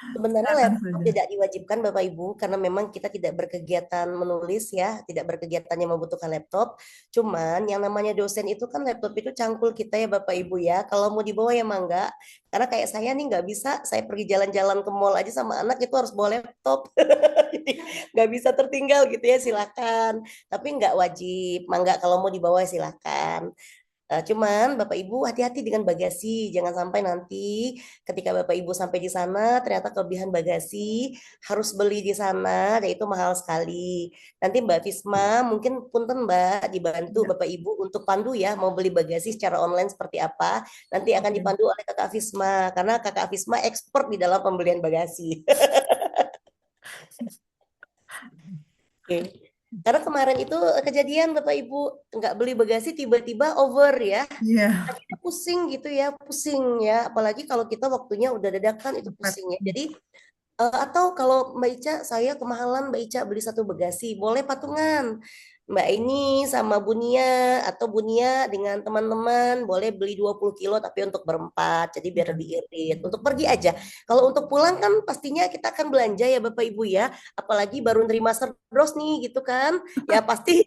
Sebenarnya Silakan laptop saja. tidak diwajibkan Bapak Ibu karena memang kita tidak berkegiatan menulis ya, tidak berkegiatan yang membutuhkan laptop. Cuman yang namanya dosen itu kan laptop itu cangkul kita ya Bapak Ibu ya. Kalau mau dibawa ya mangga. Karena kayak saya nih nggak bisa, saya pergi jalan-jalan ke mall aja sama anak itu harus bawa laptop. Jadi nggak bisa tertinggal gitu ya, silakan. Tapi nggak wajib, mangga kalau mau dibawa silakan. Cuman Bapak Ibu hati-hati dengan bagasi, jangan sampai nanti ketika Bapak Ibu sampai di sana ternyata kelebihan bagasi harus beli di sana dan itu mahal sekali. Nanti Mbak Fisma mungkin punten Mbak dibantu Ya, Bapak Ibu untuk pandu ya mau beli bagasi secara online seperti apa. Nanti akan oke. dipandu oleh Kakak Fisma karena Kakak Fisma expert di dalam pembelian bagasi. Oke. Karena kemarin itu kejadian Bapak Ibu nggak beli bagasi tiba-tiba over ya. Iya, Akhirnya pusing gitu ya, pusing ya. Apalagi kalau kita waktunya udah dadakan itu mepet. pusing ya. Jadi atau kalau Mbak Ica, saya kemahalan Mbak Ica beli satu bagasi, boleh patungan. Mbak ini sama Bunia atau Bunia dengan teman-teman boleh beli 20 kilo tapi untuk berempat, jadi biar Iya. lebih irit. Untuk pergi aja. Kalau untuk pulang kan pastinya kita akan belanja ya Bapak Ibu ya. Apalagi baru nerima serdros nih gitu kan. Ya pasti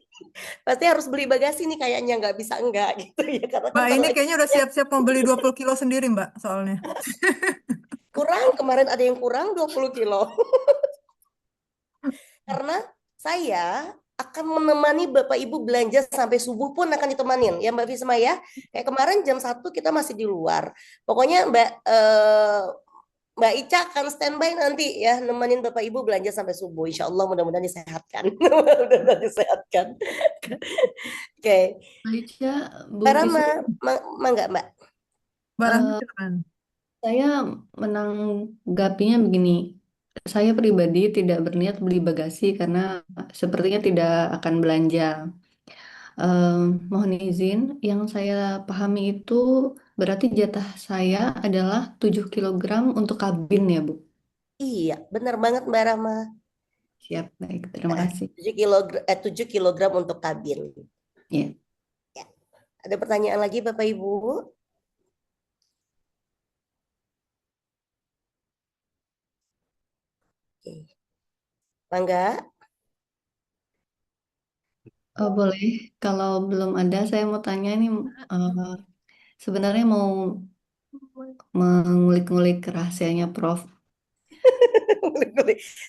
pasti harus beli bagasi nih kayaknya nggak bisa enggak gitu ya. Karena kan Mbak ntar ini lagi kayaknya udah siap-siap mau beli 20 kilo sendiri, Mbak, soalnya. kurang, kemarin ada yang kurang 20 kilo. Karena saya akan menemani Bapak Ibu belanja sampai subuh pun akan ditemanin ya Mbak Fisma ya. Kayak kemarin jam 1 kita masih di luar. Pokoknya Mbak Ica akan standby nanti ya nemenin Bapak Ibu belanja sampai subuh. Insya Allah mudah-mudahan disehatkan. Mudah-mudahan disehatkan. Oke. Aisyah, Bu Mbak Fis, Rama, mangga Mbak. Mbak Rahma eh, silakan. saya menanggapinya begini. Saya pribadi tidak berniat beli bagasi karena sepertinya tidak akan belanja. Eh, Mohon izin, yang saya pahami itu berarti jatah saya adalah 7 kilogram untuk kabin ya, Bu. Iya, benar banget Mbak Rama. Siap, baik. Terima kasih. 7 kilogram untuk kabin. Ya. Ya. Ada pertanyaan lagi Bapak Ibu? Oke. Mangga. Oh, boleh. Kalau belum ada, saya mau tanya nih, eh, sebenarnya mau mengulik-ngulik rahasianya Prof.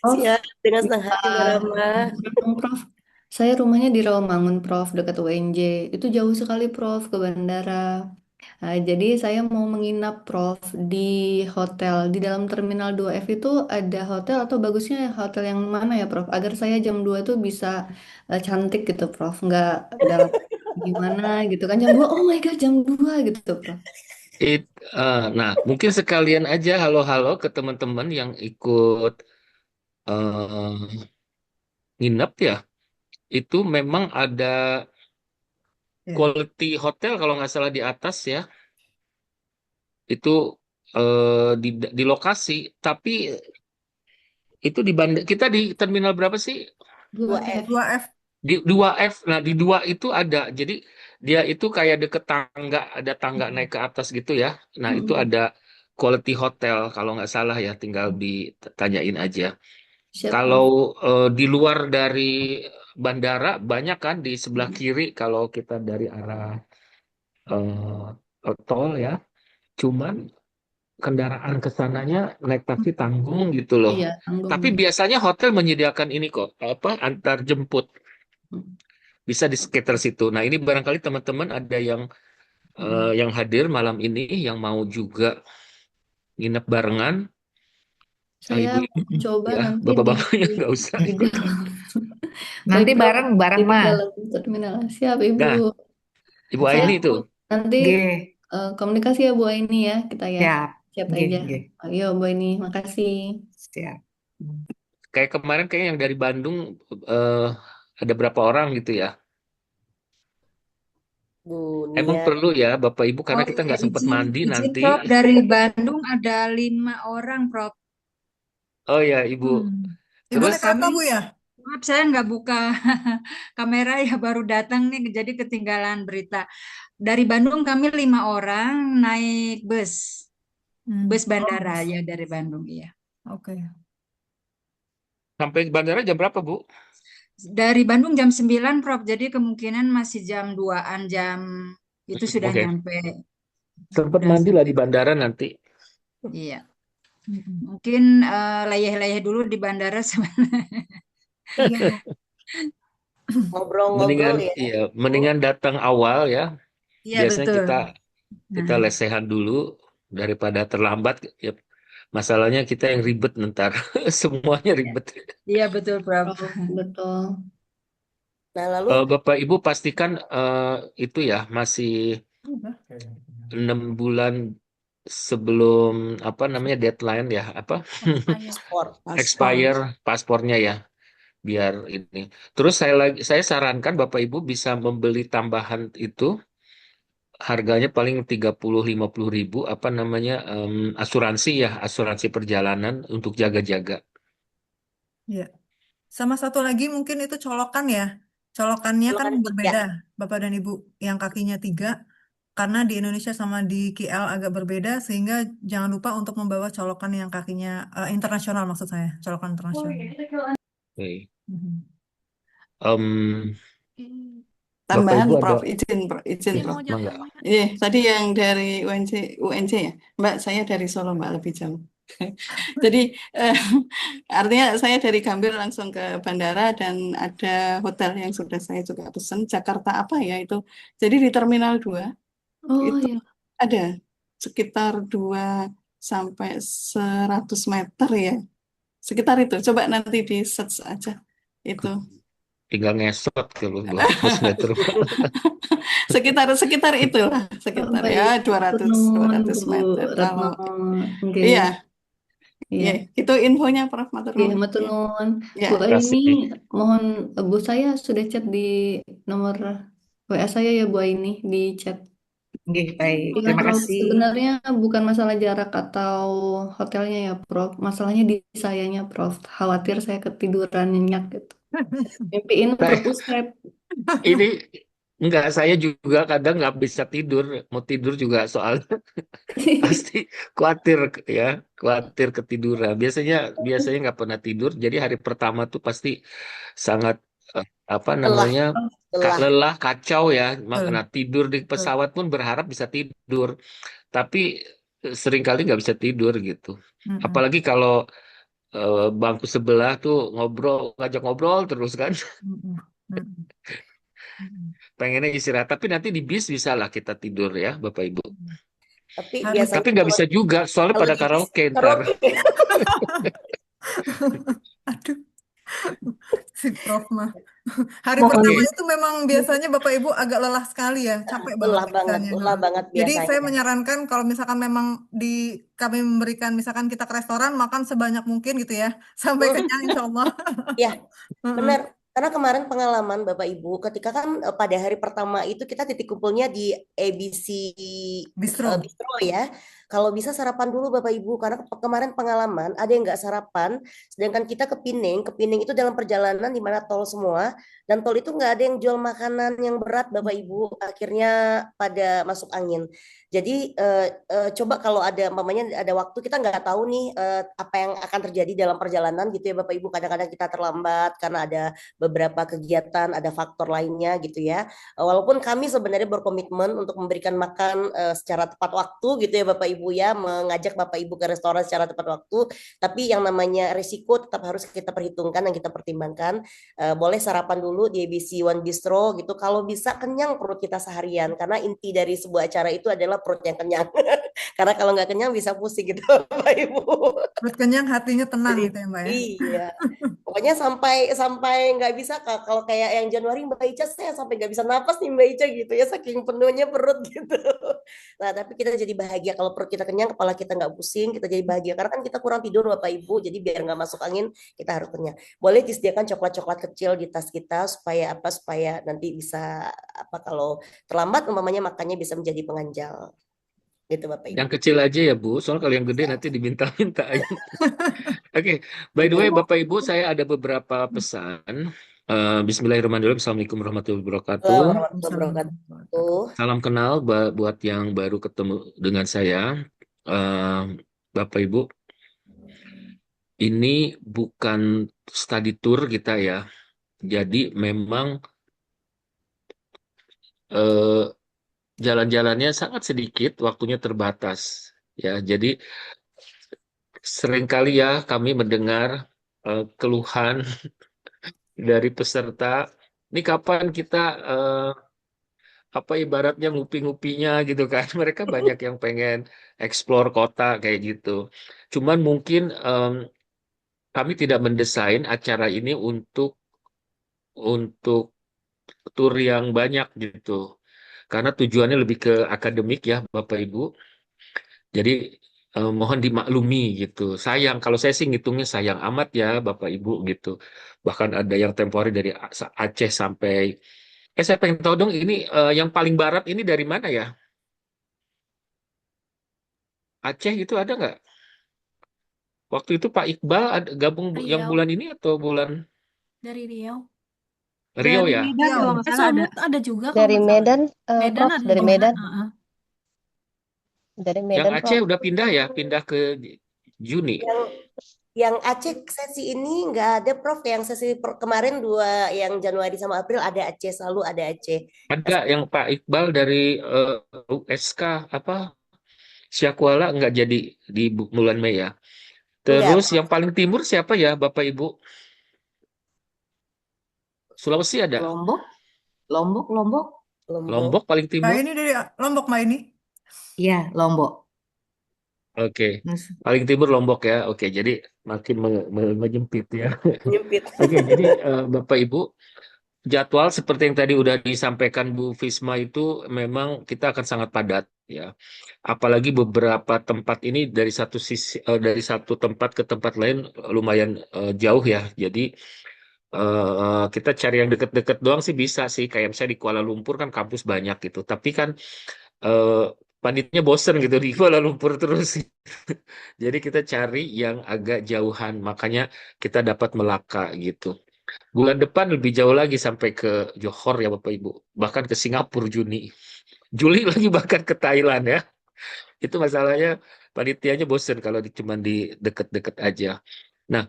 Prof, Siap, dengan senang bisa hati Mbak Rama. dijelaskan dong, Prof. Saya rumahnya di Rawamangun, Prof, dekat UNJ. Itu jauh sekali, Prof, ke bandara. Jadi saya mau menginap, Prof, di hotel. Di dalam Terminal 2F itu ada hotel atau bagusnya hotel yang mana ya, Prof? Agar saya jam 2 tuh bisa cantik gitu, Prof. Nggak dalam gimana gitu kan. Jam 2, oh my God, jam 2 gitu, Prof. It, nah, mungkin sekalian aja halo-halo ke teman-teman yang ikut eh, nginep ya. Itu memang ada Ya. quality hotel kalau nggak salah di atas ya. Itu di lokasi. Tapi itu di kita di terminal berapa sih? 2F. 2F. 2F. Di 2F. Nah, di 2 itu ada. Jadi dia itu kayak deket tangga, ada tangga naik ke atas gitu ya. Nah, itu Mm-mm. ada quality hotel kalau nggak salah ya. Tinggal ditanyain aja. Siap, Kalau Prof. di luar dari bandara banyak kan di sebelah Mm. kiri kalau kita dari arah tol ya. Cuman kendaraan ke sananya naik taksi tanggung gitu loh. Iya, tanggung Tapi ya. biasanya hotel menyediakan ini kok, apa antar jemput Mm. bisa di sekitar situ. Nah, ini barangkali teman-teman ada Mm. yang hadir malam ini yang mau juga nginep barengan. Ah, Saya ibu-ibu mau coba ya, nanti bapak-bapaknya nggak usah di ikut. dalam Nanti baik Prof, bareng-bareng di mah. dalam terminal. Siap Ibu. Nah, Ibu Saya Aini itu. nanti G, komunikasi ya Bu Aini ya kita ya. siap. Siap G, aja. G, Ayo Bu Aini, makasih. siap. Kayak kemarin kayak yang dari Bandung eh, ada berapa orang gitu ya. Bu Emang Nia. perlu ya Bapak Ibu karena Oh kita iya, nggak sempat izin, mandi izin nanti. Prof. Dari Bandung ada 5 orang, Prof. Oh ya Ibu. Hmm. Ibu Terus naik Kami, apa, Bu ya? maaf saya nggak buka kamera ya, baru datang nih, jadi ketinggalan berita. Dari Bandung kami 5 orang naik bus, bus Oh, bandara bus. ya dari Bandung, iya. Oke. sampai bandara jam berapa Bu? Dari Bandung jam 9, Prof. Jadi kemungkinan masih jam 2-an, jam itu sudah Oke. nyampe. Sempat Udah mandi lah sampai. di bandara nanti. Iya. Mm-mm. Mungkin leyeh-leyeh dulu di bandara sebenarnya. Iya. Ngobrol-ngobrol Mendingan ya, iya, Bu. mendingan datang awal ya. Iya Biasanya betul. kita Nah, lesehan dulu daripada terlambat. Ya, masalahnya kita yang ribet ntar. Semuanya ya. ribet. Iya betul, Prof. Prof, betul. Nah, lalu Bapak Ibu pastikan itu ya masih Udah. 6 bulan sebelum apa namanya deadline ya apa Expired. sport. Paspor. expire paspornya ya. biar ini. Terus saya sarankan Bapak Ibu bisa membeli tambahan itu harganya paling 30-50 ribu apa namanya asuransi ya, asuransi perjalanan untuk jaga-jaga. Ya. Sama satu lagi mungkin itu colokan ya. Colokannya Kalau kan kan ya, berbeda, Bapak dan Ibu, yang kakinya 3, karena di Indonesia sama di KL agak berbeda, sehingga jangan lupa untuk membawa colokan yang kakinya internasional maksud saya, colokan internasional. Oke. Mhm. Em, Bapak Tambahan Ibu ada Prof, izin ya, Prof. mangga. Iya, tadi yang dari UNC ya, Mbak, saya dari Solo Mbak lebih jauh. Jadi eh, artinya saya dari Gambir langsung ke bandara dan ada hotel yang sudah saya juga pesan Jakarta apa ya itu. Jadi di Terminal 2 Oh itu ya, ada sekitar 2 sampai 100 meter ya. Sekitar itu. Coba nanti di search aja itu. Tinggal ngesot kalau 200 meter. Sekitar sekitar itulah, oh, sekitar ya baik. 200 Turun 200 Bu meter. Retno. Kalau Oke, iya, iya. iya, itu infonya Prof Matur Oke, nuwun. matur Ya. nuwun. Ya. Bu Aini, Kasih. mohon Bu saya sudah chat di nomor WA saya ya Bu Aini di chat. Oke, baik. Iya, Terima Prof. kasih. Sebenarnya bukan masalah jarak atau hotelnya ya, Prof. Masalahnya di sayanya, Prof. Khawatir saya ketiduran nyenyak gitu. Mimpiin Saya propusrep. ini enggak, saya juga kadang nggak bisa tidur, mau tidur juga soalnya pasti khawatir ya, khawatir ketiduran. Biasanya nggak pernah tidur, jadi hari pertama tuh pasti sangat apa lelah, namanya lelah. lelah, kacau ya. Betul, Makanya tidur di betul. pesawat pun berharap bisa tidur, tapi seringkali nggak bisa tidur gitu. Mm-mm. Apalagi kalau bangku sebelah tuh ngajak ngobrol terus kan. Mm-mm. Mm-mm. Mm-mm. Pengennya istirahat, tapi nanti di bis bisa lah kita tidur ya, Bapak Ibu. Tapi Harus. Tapi biasanya nggak bisa juga, soalnya kalau pada di bis karaoke ntar. karaoke. Aduh, si Prof mah. Hari pertama Oke. itu memang biasanya Bapak Ibu agak lelah sekali ya, capek banget biasanya. Lelah banget Jadi saya biasanya. menyarankan kalau misalkan memang kami memberikan misalkan kita ke restoran makan sebanyak mungkin gitu ya, sampai kenyang insya Allah. Ya, Heeh. benar. Karena kemarin pengalaman Bapak Ibu, ketika kan pada hari pertama itu kita titik kumpulnya di ABC Bistro. Bistro ya. Kalau bisa sarapan dulu Bapak Ibu, karena kemarin pengalaman ada yang nggak sarapan, sedangkan kita ke Pining itu dalam perjalanan di mana tol semua, dan tol itu nggak ada yang jual makanan yang berat Bapak Ibu, akhirnya pada masuk angin. Jadi coba kalau ada mamanya ada waktu kita nggak tahu nih apa yang akan terjadi dalam perjalanan gitu ya Bapak Ibu. Kadang-kadang kita terlambat karena ada beberapa kegiatan, ada faktor lainnya gitu ya. Walaupun kami sebenarnya berkomitmen untuk memberikan makan secara tepat waktu gitu ya Bapak Ibu ya, mengajak Bapak Ibu ke restoran secara tepat waktu, tapi yang namanya risiko tetap harus kita perhitungkan dan kita pertimbangkan. Boleh sarapan dulu di ABC One Bistro gitu. Kalau bisa kenyang perut kita seharian, karena inti dari sebuah acara itu adalah perut yang kenyang. Karena kalau nggak kenyang bisa pusing gitu Bapak Ibu. Perut kenyang, hatinya tenang Jadi gitu ya Mbak ya. iya. Pokoknya sampai sampai nggak bisa kalau kayak yang Januari Mbak Ica saya sampai nggak bisa napas nih Mbak Ica gitu ya saking penuhnya perut gitu. Nah tapi kita jadi bahagia kalau perut kita kenyang, kepala kita nggak pusing, kita jadi bahagia karena kan kita kurang tidur Bapak Ibu. Jadi biar nggak masuk angin kita harus kenyang. Boleh disediakan coklat-coklat kecil di tas kita supaya apa? Supaya nanti bisa apa kalau terlambat umpamanya makannya bisa menjadi penganjal gitu Bapak Ibu. Yang kecil aja ya Bu, soalnya kalau yang gede nanti diminta-mintain. Oke, by the way Bapak Ibu, saya ada beberapa pesan. Bismillahirrahmanirrahim. Assalamualaikum warahmatullahi wabarakatuh. Warahmatullahi wabarakatuh. Salam kenal buat yang baru ketemu dengan saya. Eh, Bapak Ibu, ini bukan study tour kita ya. Jadi memang eh, jalan-jalannya sangat sedikit, waktunya terbatas. Ya, jadi seringkali ya kami mendengar keluhan dari peserta. Ini kapan kita apa ibaratnya ngupi-ngupinya gitu kan? Mereka banyak yang pengen explore kota kayak gitu. Cuman mungkin kami tidak mendesain acara ini untuk tur yang banyak gitu. Karena tujuannya lebih ke akademik ya Bapak Ibu. Jadi mohon dimaklumi gitu. Sayang, kalau saya sih ngitungnya sayang amat ya Bapak Ibu gitu. Bahkan ada yang temporary dari Aceh sampai. Saya pengen tahu dong ini yang paling barat ini dari mana ya? Aceh itu ada nggak? Waktu itu Pak Iqbal gabung yang Riau, bulan ini atau bulan dari Riau. Rio Dari ya? Medan Iya. kalau nggak salah ada. Sumut ada juga kalau Dari nggak salah. Medan, Medan Prof, ada dari juga. Medan, Heeh. dari Yang Medan, Aceh Prof. udah pindah ya, pindah ke Juni. Yang Aceh sesi ini nggak ada Prof. Yang sesi kemarin yang Januari sama April ada Aceh, selalu ada Aceh. Ada yang Pak Iqbal dari USK apa Syakuala nggak jadi di bulan Mei ya. Enggak, Terus yang paling timur siapa ya Bapak Ibu? Sulawesi ada. Lombok, Lombok, Lombok. Lombok. Lombok paling Nah, timur. ini dari Lombok, Mbak ini. Iya, Lombok. Oke, Mas, paling timur Lombok ya. Oke, jadi makin menyempit ya. Nyempit. Oke, jadi Bapak Ibu, jadwal seperti yang tadi udah disampaikan Bu Fisma itu memang kita akan sangat padat ya. Apalagi beberapa tempat ini dari satu sisi dari satu tempat ke tempat lain lumayan jauh ya. Jadi kita cari yang deket-deket doang sih bisa sih. Kayak misalnya di Kuala Lumpur kan kampus banyak gitu. Tapi kan eh, panitnya bosen gitu di Kuala Lumpur terus. Jadi kita cari yang agak jauhan. Makanya kita dapat Melaka gitu. Bulan depan lebih jauh lagi sampai ke Johor ya Bapak Ibu. Bahkan ke Singapura Juni. Juli lagi bahkan ke Thailand ya. Itu masalahnya panitianya bosen kalau cuman di deket-deket aja. Nah,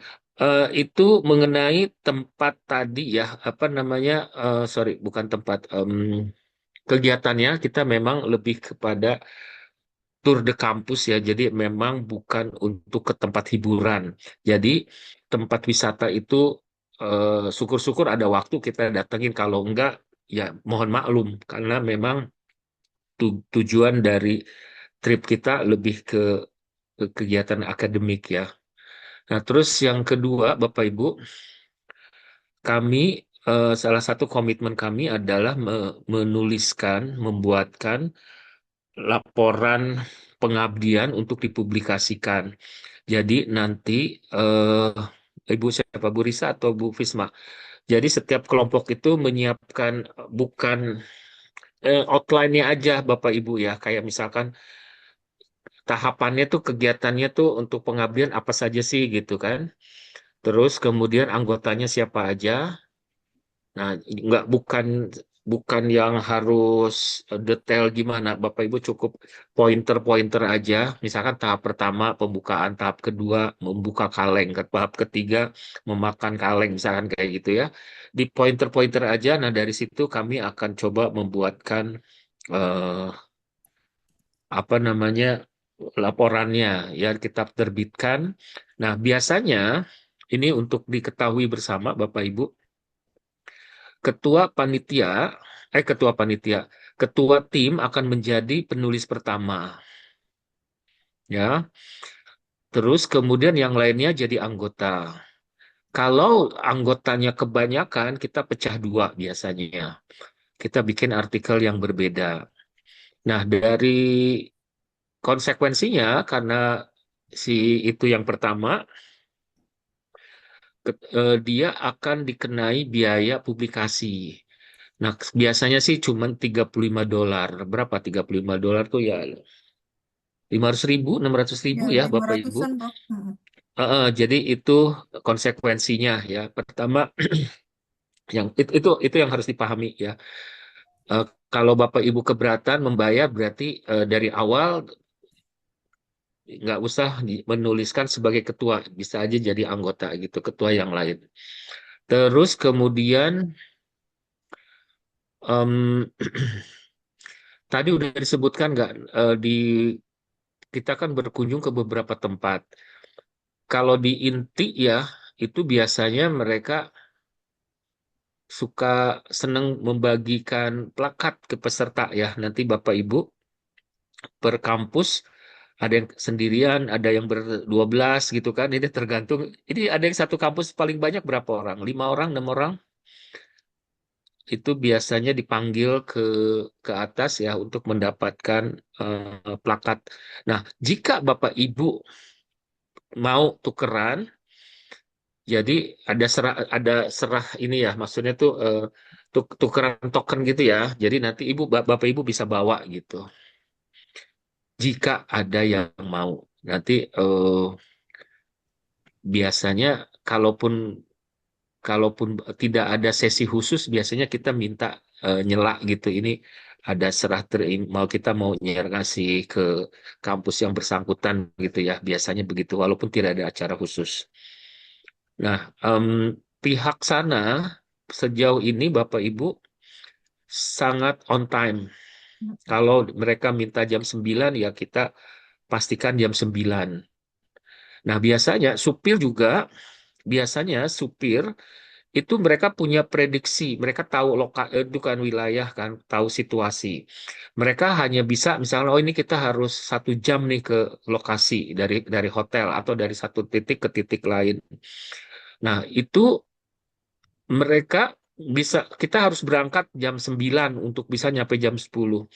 itu mengenai tempat tadi ya, apa namanya, sorry, bukan tempat, kegiatannya kita memang lebih kepada tour de kampus ya, jadi memang bukan untuk ke tempat hiburan. Jadi tempat wisata itu syukur-syukur ada waktu kita datengin, kalau enggak ya mohon maklum, karena memang tujuan dari trip kita lebih ke kegiatan akademik ya. Nah, terus yang kedua, Bapak Ibu, kami salah satu komitmen kami adalah menuliskan, membuatkan laporan pengabdian untuk dipublikasikan. Jadi nanti Ibu siapa Bu Risa atau Bu Fisma. Jadi setiap kelompok itu menyiapkan bukan outline-nya aja Bapak Ibu ya, kayak misalkan tahapannya tuh kegiatannya tuh untuk pengabdian apa saja sih gitu kan. Terus kemudian anggotanya siapa aja. Nah, nggak bukan yang harus detail gimana. Bapak Ibu cukup pointer-pointer aja. Misalkan tahap pertama pembukaan, tahap kedua membuka kaleng, ke tahap ketiga memakan kaleng, misalkan kayak gitu ya. Di pointer-pointer aja. Nah, dari situ kami akan coba membuatkan eh, apa namanya laporannya ya kita terbitkan. Nah, biasanya ini untuk diketahui bersama Bapak Ibu. Ketua panitia, ketua panitia, ketua tim akan menjadi penulis pertama, ya. Terus kemudian yang lainnya jadi anggota. Kalau anggotanya kebanyakan, kita pecah dua biasanya. Kita bikin artikel yang berbeda. Nah, dari konsekuensinya, karena si itu yang pertama, dia akan dikenai biaya publikasi. Nah, biasanya sih cuma $35. Berapa $35 tuh ya 500.000, 600.000 Ya, ya lima Bapak Ibu. ratusan, Prof. Jadi itu konsekuensinya ya. Pertama yang itu yang harus dipahami ya. Eh, Kalau Bapak Ibu keberatan membayar berarti dari awal nggak usah menuliskan sebagai ketua, bisa aja jadi anggota gitu, ketua yang lain. Terus kemudian em, tadi udah disebutkan nggak kita kan berkunjung ke beberapa tempat. Kalau di inti ya, itu biasanya mereka suka seneng membagikan plakat ke peserta ya. Nanti Bapak Ibu per kampus ada yang sendirian, ada yang ber-12 gitu kan. Ini tergantung. Ini ada yang satu kampus paling banyak berapa orang? 5 orang, 6 orang? itu biasanya dipanggil ke atas ya untuk mendapatkan plakat. Nah, jika Bapak Ibu mau tukeran, jadi ada serah ini ya, maksudnya tuh tukeran token gitu ya. Jadi nanti Bapak Ibu bisa bawa gitu. Jika ada yang mau, nanti biasanya kalaupun kalaupun tidak ada sesi khusus, biasanya kita minta nyela gitu. Ini ada serah mau kita mau ngasih ke kampus yang bersangkutan gitu ya. Biasanya begitu, walaupun tidak ada acara khusus. Nah, pihak sana sejauh ini Bapak Ibu sangat on time. Kalau mereka minta jam 9 ya kita pastikan jam 9. Nah, biasanya supir itu mereka punya prediksi, mereka tahu itu kan wilayah kan, tahu situasi. Mereka hanya bisa misalnya, oh ini kita harus 1 jam nih ke lokasi dari hotel atau dari satu titik ke titik lain. Nah, itu mereka kita harus berangkat jam 9 untuk bisa nyampe jam 10.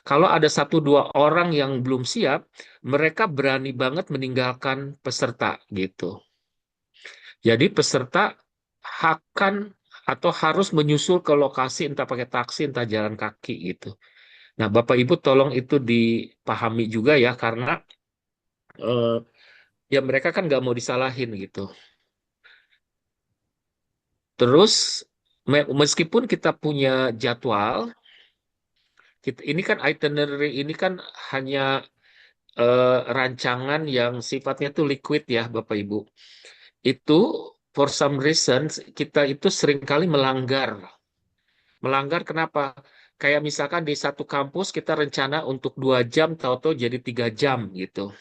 Kalau ada 1 2 orang yang belum siap, mereka berani banget meninggalkan peserta gitu. Jadi peserta akan atau harus menyusul ke lokasi entah pakai taksi entah jalan kaki gitu. Nah, Bapak Ibu tolong itu dipahami juga ya karena eh, ya mereka kan nggak mau disalahin gitu. Terus meskipun kita punya jadwal, ini kan itinerary ini kan hanya rancangan yang sifatnya tuh liquid ya Bapak Ibu. Itu for some reasons kita itu seringkali melanggar. Melanggar kenapa? Kayak misalkan di satu kampus kita rencana untuk 2 jam, tahu-tahu jadi 3 jam gitu.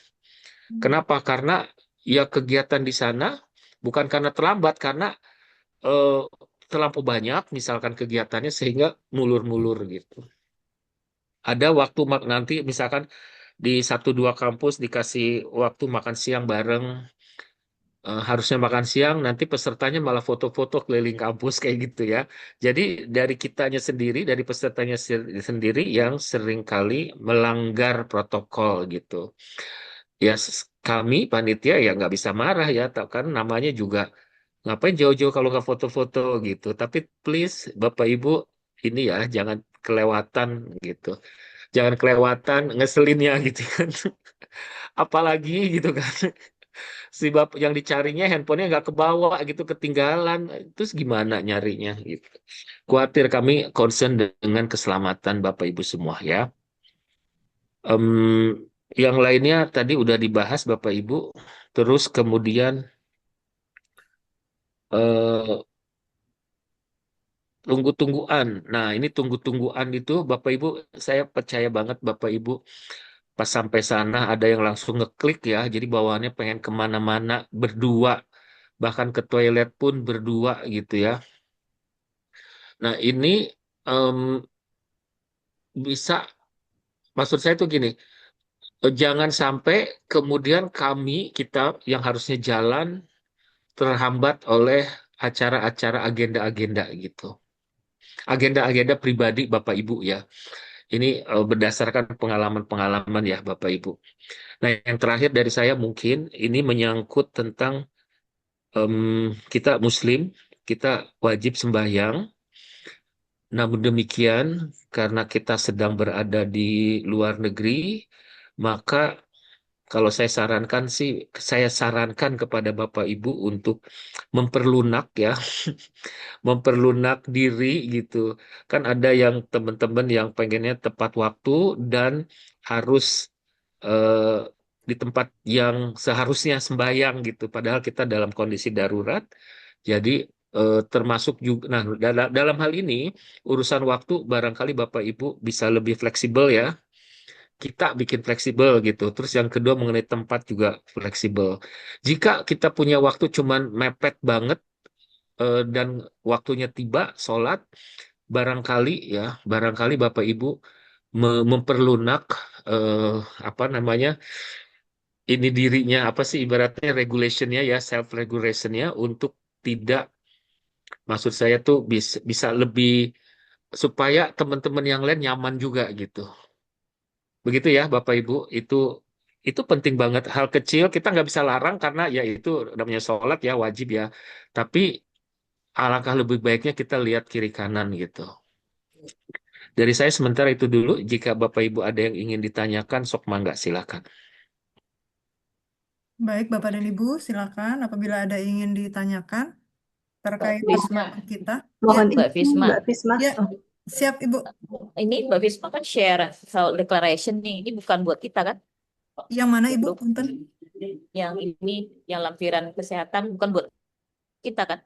Kenapa? Karena ya kegiatan di sana bukan karena terlambat, karena eh, terlampau banyak misalkan kegiatannya sehingga mulur-mulur gitu. Ada waktu nanti misalkan di 1 2 kampus dikasih waktu makan siang bareng, harusnya makan siang, nanti pesertanya malah foto-foto keliling kampus kayak gitu ya. Jadi dari kitanya sendiri, dari pesertanya sendiri yang seringkali melanggar protokol gitu. Ya kami panitia ya nggak bisa marah ya, kan namanya juga ngapain jauh-jauh kalau nggak foto-foto gitu. Tapi please Bapak Ibu ini ya jangan kelewatan gitu. Jangan kelewatan ngeselinnya gitu kan. Apalagi gitu kan. Si bapak yang dicarinya handphonenya nggak kebawa gitu ketinggalan terus gimana nyarinya gitu. Khawatir kami concern dengan keselamatan Bapak Ibu semua ya. Em, yang lainnya tadi udah dibahas Bapak Ibu. Terus kemudian eh, tunggu-tungguan. Nah ini tunggu-tungguan itu Bapak Ibu, saya percaya banget Bapak Ibu pas sampai sana ada yang langsung ngeklik ya. Jadi bawaannya pengen kemana-mana berdua, bahkan ke toilet pun berdua gitu ya. Nah, ini em, bisa, maksud saya tuh gini, jangan sampai kemudian kita yang harusnya jalan terhambat oleh acara-acara agenda-agenda gitu. Agenda-agenda pribadi Bapak Ibu ya. Ini berdasarkan pengalaman-pengalaman ya Bapak Ibu. Nah, yang terakhir dari saya mungkin ini menyangkut tentang kita Muslim, kita wajib sembahyang. Namun demikian, karena kita sedang berada di luar negeri, maka kalau saya sarankan kepada Bapak Ibu untuk memperlunak ya, memperlunak diri gitu. Kan ada yang teman-teman yang pengennya tepat waktu dan harus eh, di tempat yang seharusnya sembahyang gitu. Padahal kita dalam kondisi darurat. Jadi termasuk juga, nah dalam hal ini urusan waktu barangkali Bapak Ibu bisa lebih fleksibel ya. Kita bikin fleksibel gitu. Terus yang kedua mengenai tempat juga fleksibel. Jika kita punya waktu cuman mepet banget dan waktunya tiba sholat, barangkali ya, barangkali Bapak Ibu memperlunak eh, apa namanya ini dirinya apa sih ibaratnya regulationnya ya self regulationnya untuk tidak maksud saya tuh bisa lebih supaya teman-teman yang lain nyaman juga gitu. Begitu ya Bapak Ibu, itu penting banget. Hal kecil kita nggak bisa larang karena ya itu namanya sholat ya wajib ya. Tapi alangkah lebih baiknya kita lihat kiri kanan gitu. Dari saya sementara itu dulu. Jika Bapak Ibu ada yang ingin ditanyakan, sok mangga silakan. Baik, Bapak dan Ibu, silakan apabila ada yang ingin ditanyakan Mbak terkait Fisma, pembicaraan kita. Ya, Mohon Mbak izin, Fisma. Mbak Fisma. ya, siap Ibu. Ini Mbak Fisma kan share soal declaration nih. Ini bukan buat kita kan? Yang mana Ibu? Belum. Punten. Yang ini, yang lampiran kesehatan bukan buat kita kan?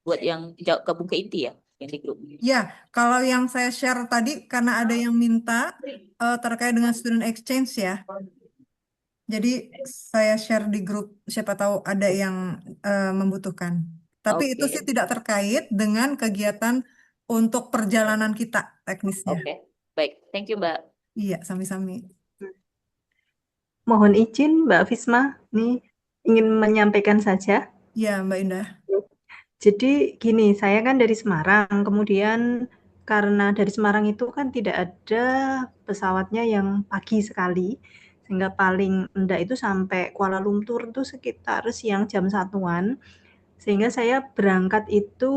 Buat yang gabung ke inti ya, yang di grup. Ya, kalau yang saya share tadi karena ada yang minta terkait dengan student exchange ya. Jadi saya share di grup, siapa tahu ada yang membutuhkan. Tapi itu sih Oke, tidak terkait dengan kegiatan untuk perjalanan kita teknisnya. oke. Baik, thank you Mbak. Iya, sami-sami. Mohon izin, Mbak Fisma, nih ingin menyampaikan saja. Iya, Mbak Indah. Jadi gini, saya kan dari Semarang, kemudian karena dari Semarang itu kan tidak ada pesawatnya yang pagi sekali, sehingga paling enggak itu sampai Kuala Lumpur itu sekitar siang jam 1-an, sehingga saya berangkat itu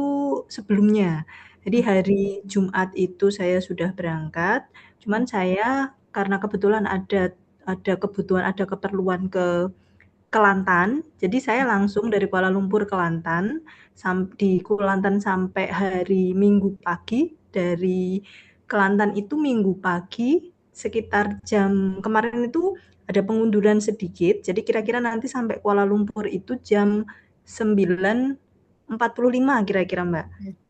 sebelumnya. Jadi hari Jumat itu saya sudah berangkat, cuman saya karena kebetulan ada kebutuhan, ada keperluan ke Kelantan, jadi saya langsung dari Kuala Lumpur ke Kelantan, di Kelantan sampai hari Minggu pagi, dari Kelantan itu Minggu pagi, sekitar jam kemarin itu ada pengunduran sedikit, jadi kira-kira nanti sampai Kuala Lumpur itu jam 9.45 kira-kira Mbak.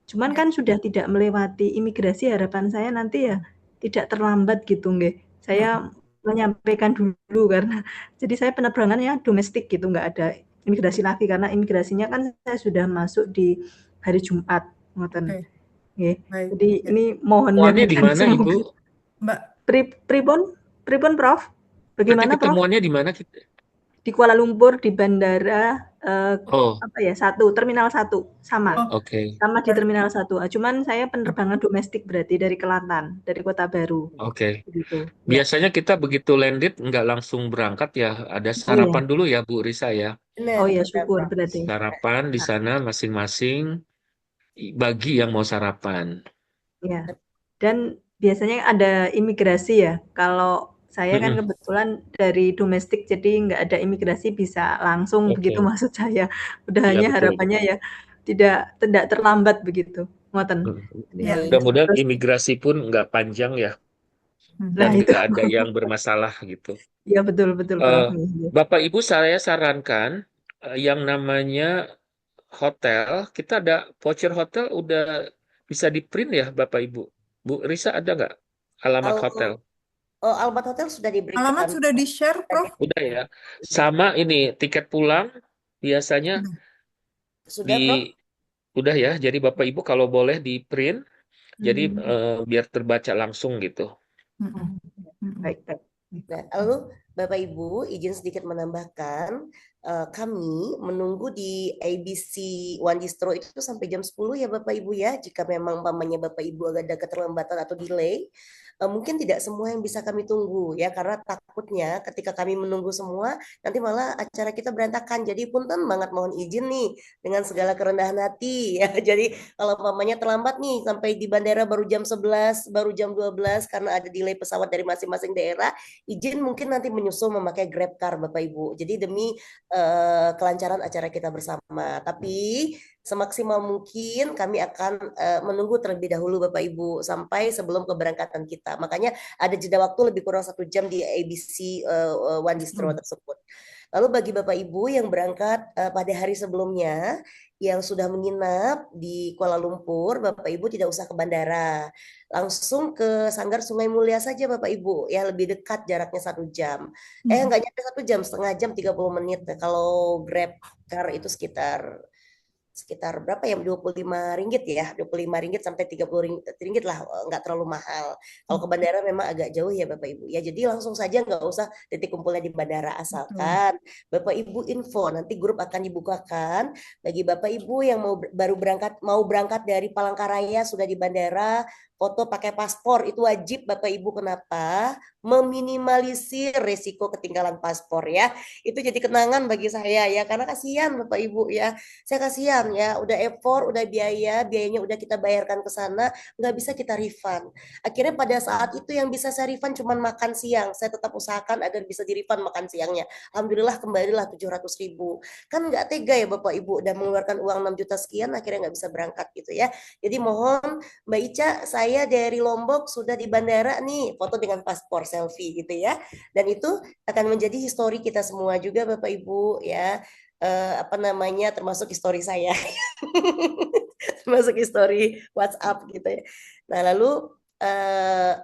Cuman kan sudah tidak melewati imigrasi, harapan saya nanti ya tidak terlambat gitu nggih. Saya menyampaikan dulu karena jadi saya penerbangannya domestik gitu, nggak ada imigrasi lagi karena imigrasinya kan saya sudah masuk di hari Jumat, ngoten. Oke, Nggih. baik. Jadi ini mohon Ketemuannya di diaturkan mana Ibu? semoga. Mbak, Pripun Prof? Nanti Bagaimana Prof? ketemuannya di mana kita? Di Kuala Lumpur di bandara Oh, Terminal 1 sama. oh, oke. Sama di Terminal 1. Cuman saya penerbangan domestik berarti dari Kelantan, dari Kota Baru. Oke. Begitu. Ya. Biasanya kita begitu landed nggak langsung berangkat ya, ada Oh iya. sarapan dulu ya Bu Risa ya. Benar, Oh iya, benar, syukur Prof. berarti. Sarapan di sana masing-masing bagi yang mau sarapan. Ya. Dan biasanya ada imigrasi ya. Kalau saya kan Mm-mm. kebetulan dari domestik jadi nggak ada imigrasi bisa langsung Oke. begitu maksud saya. Ya Udahannya betul. harapannya ya tidak terlambat begitu. Ngoten. ya. Mudah-mudahan Terus imigrasi pun nggak panjang ya dan nah itu. nggak ada yang bermasalah gitu. Ya betul Eh, Prof. Bapak Ibu saya sarankan yang namanya hotel, kita ada voucher hotel udah bisa di print ya Bapak Ibu. Bu Risa ada nggak alamat hotel? Alamat hotel sudah diberikan. Alamat sudah di-share, Prof? Udah ya. Sama ini tiket pulang biasanya Sudah, di Prof? udah ya. Jadi Bapak Ibu kalau boleh di print, jadi Hmm. biar terbaca langsung gitu. Baik. Nah, lalu Bapak Ibu izin sedikit menambahkan, kami menunggu di ABC One Distro itu sampai jam 10 ya Bapak Ibu ya. Jika memang umpamanya Bapak Ibu agak ada keterlambatan atau delay, mungkin tidak semua yang bisa kami tunggu ya, karena takutnya ketika kami menunggu semua nanti malah acara kita berantakan. Jadi punten banget mohon izin nih dengan segala kerendahan hati ya. Jadi kalau umpamanya terlambat nih sampai di bandara baru jam 11, baru jam 12 karena ada delay pesawat dari masing-masing daerah, izin mungkin nanti menyusul memakai Grab Car Bapak Ibu. Jadi demi kelancaran acara kita bersama. Tapi semaksimal mungkin kami akan menunggu terlebih dahulu Bapak Ibu sampai sebelum keberangkatan kita. Makanya ada jeda waktu lebih kurang 1 jam di ABC One Distro tersebut. Lalu bagi Bapak Ibu yang berangkat pada hari sebelumnya, yang sudah menginap di Kuala Lumpur, Bapak Ibu tidak usah ke bandara. Langsung ke Sanggar Sungai Mulia saja Bapak Ibu. Ya lebih dekat jaraknya 1 jam. Nggak nyampe 1 jam, setengah jam 30 menit. Kalau Grab Car itu sekitar berapa ya, 25 ringgit ya, 25 ringgit sampai 30 ringgit lah, nggak terlalu mahal. Kalau ke bandara memang agak jauh ya Bapak Ibu ya, jadi langsung saja nggak usah titik kumpulnya di bandara, asalkan Bapak Ibu info, nanti grup akan dibukakan bagi Bapak Ibu yang mau berangkat dari Palangkaraya sudah di bandara, foto pakai paspor itu wajib Bapak Ibu. Kenapa? Meminimalisir resiko ketinggalan paspor ya. Itu jadi kenangan bagi saya ya, karena kasihan Bapak Ibu ya. Saya kasihan ya, udah effort, udah biayanya udah kita bayarkan ke sana, nggak bisa kita refund. Akhirnya pada saat itu yang bisa saya refund cuma makan siang. Saya tetap usahakan agar bisa di refund makan siangnya. Alhamdulillah kembalilah 700.000. Kan nggak tega ya Bapak Ibu, udah mengeluarkan uang 6 juta sekian, akhirnya nggak bisa berangkat gitu ya. Jadi mohon Mbak Ica, saya dari Lombok sudah di bandara nih, foto dengan paspor selfie gitu ya. Dan itu akan menjadi histori kita semua juga Bapak Ibu ya. Apa namanya, termasuk histori saya. Termasuk histori WhatsApp gitu ya. Nah, lalu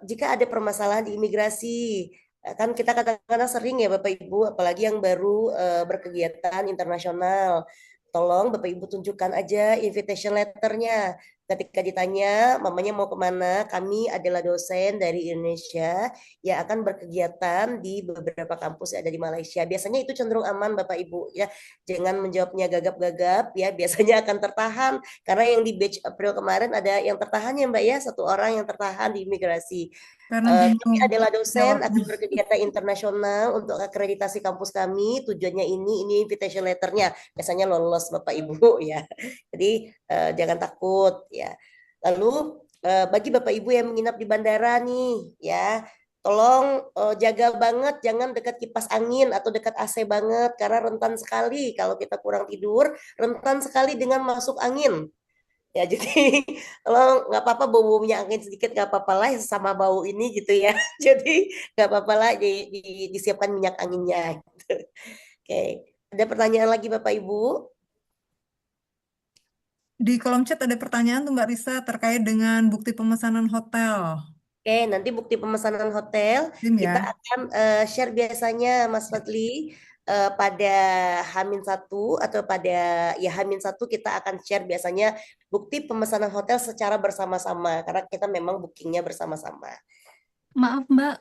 jika ada permasalahan di imigrasi, kan kita kadang-kadang sering ya Bapak Ibu, apalagi yang baru berkegiatan internasional, tolong Bapak Ibu tunjukkan aja invitation letternya. Ketika ditanya mamanya mau kemana, kami adalah dosen dari Indonesia yang akan berkegiatan di beberapa kampus yang ada di Malaysia. Biasanya itu cenderung aman Bapak Ibu ya. Jangan menjawabnya gagap-gagap ya, biasanya akan tertahan. Karena yang di batch April kemarin ada yang tertahan ya Mbak ya, satu orang yang tertahan di imigrasi. Karena Kami bingung adalah dosen jawabnya. akan berkegiatan internasional untuk akreditasi kampus kami. Tujuannya ini invitation letternya. Biasanya lolos Bapak Ibu ya. Jadi jangan takut ya. Lalu bagi Bapak Ibu yang menginap di bandara nih ya, tolong jaga banget jangan dekat kipas angin atau dekat AC banget karena rentan sekali kalau kita kurang tidur, rentan sekali dengan masuk angin. Ya, jadi kalau nggak apa-apa bau minyak angin sedikit nggak apa-apa lah sama bau ini gitu ya. Jadi nggak apa-apa lah disiapkan minyak anginnya. Gitu. Oke, ada pertanyaan lagi Bapak Ibu? Di kolom chat ada pertanyaan tuh Mbak Risa terkait dengan bukti pemesanan hotel. Oke, nanti bukti pemesanan hotel kita Ya. akan share biasanya Mas Fadli pada H-1 atau pada ya H-1 kita akan share biasanya bukti pemesanan hotel secara bersama-sama karena kita memang bookingnya bersama-sama. Maaf Mbak,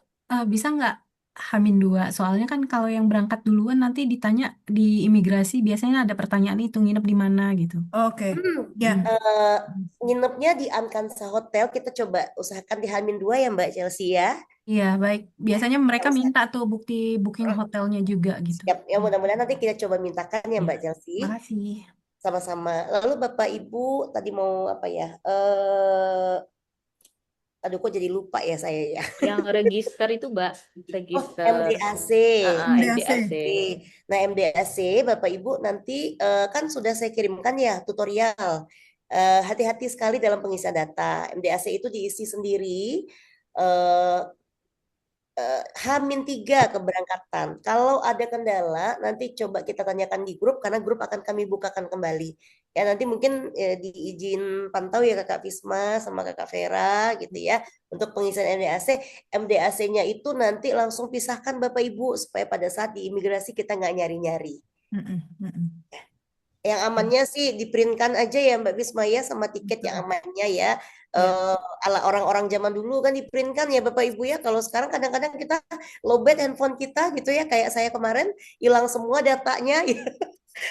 bisa nggak H-2? Soalnya kan kalau yang berangkat duluan nanti ditanya di imigrasi, biasanya ada pertanyaan itu nginep di mana gitu. Oke. Ya. Nginepnya di Ankansa Hotel, kita coba usahakan di H-2 ya Mbak Chelsea ya. Iya, baik. Biasanya mereka minta tuh bukti booking hotelnya juga gitu. Siap, ya mudah-mudahan nanti kita coba mintakan ya Mbak Chelsea. Makasih. Sama-sama. Lalu Bapak Ibu tadi mau apa ya? Aduh kok jadi lupa ya saya ya. Yang register itu Mbak, register MDAC. MDAC. Nah MDAC Bapak Ibu nanti kan sudah saya kirimkan ya tutorial. Hati-hati sekali dalam pengisian data. MDAC itu diisi sendiri. H-3 keberangkatan. Kalau ada kendala, nanti coba kita tanyakan di grup, karena grup akan kami bukakan kembali. Ya nanti mungkin diizin pantau ya Kakak Fisma sama Kakak Vera gitu ya, untuk pengisian MDAC. MDAC-nya itu nanti langsung pisahkan Bapak Ibu, supaya pada saat di imigrasi kita nggak nyari-nyari. Yang amannya sih diprintkan aja ya Mbak Fisma ya, sama tiket yang amannya ya. Ala orang-orang zaman dulu kan diprintkan ya Bapak Ibu ya. Kalau sekarang kadang-kadang kita lowbat handphone kita gitu ya, kayak saya kemarin hilang semua datanya.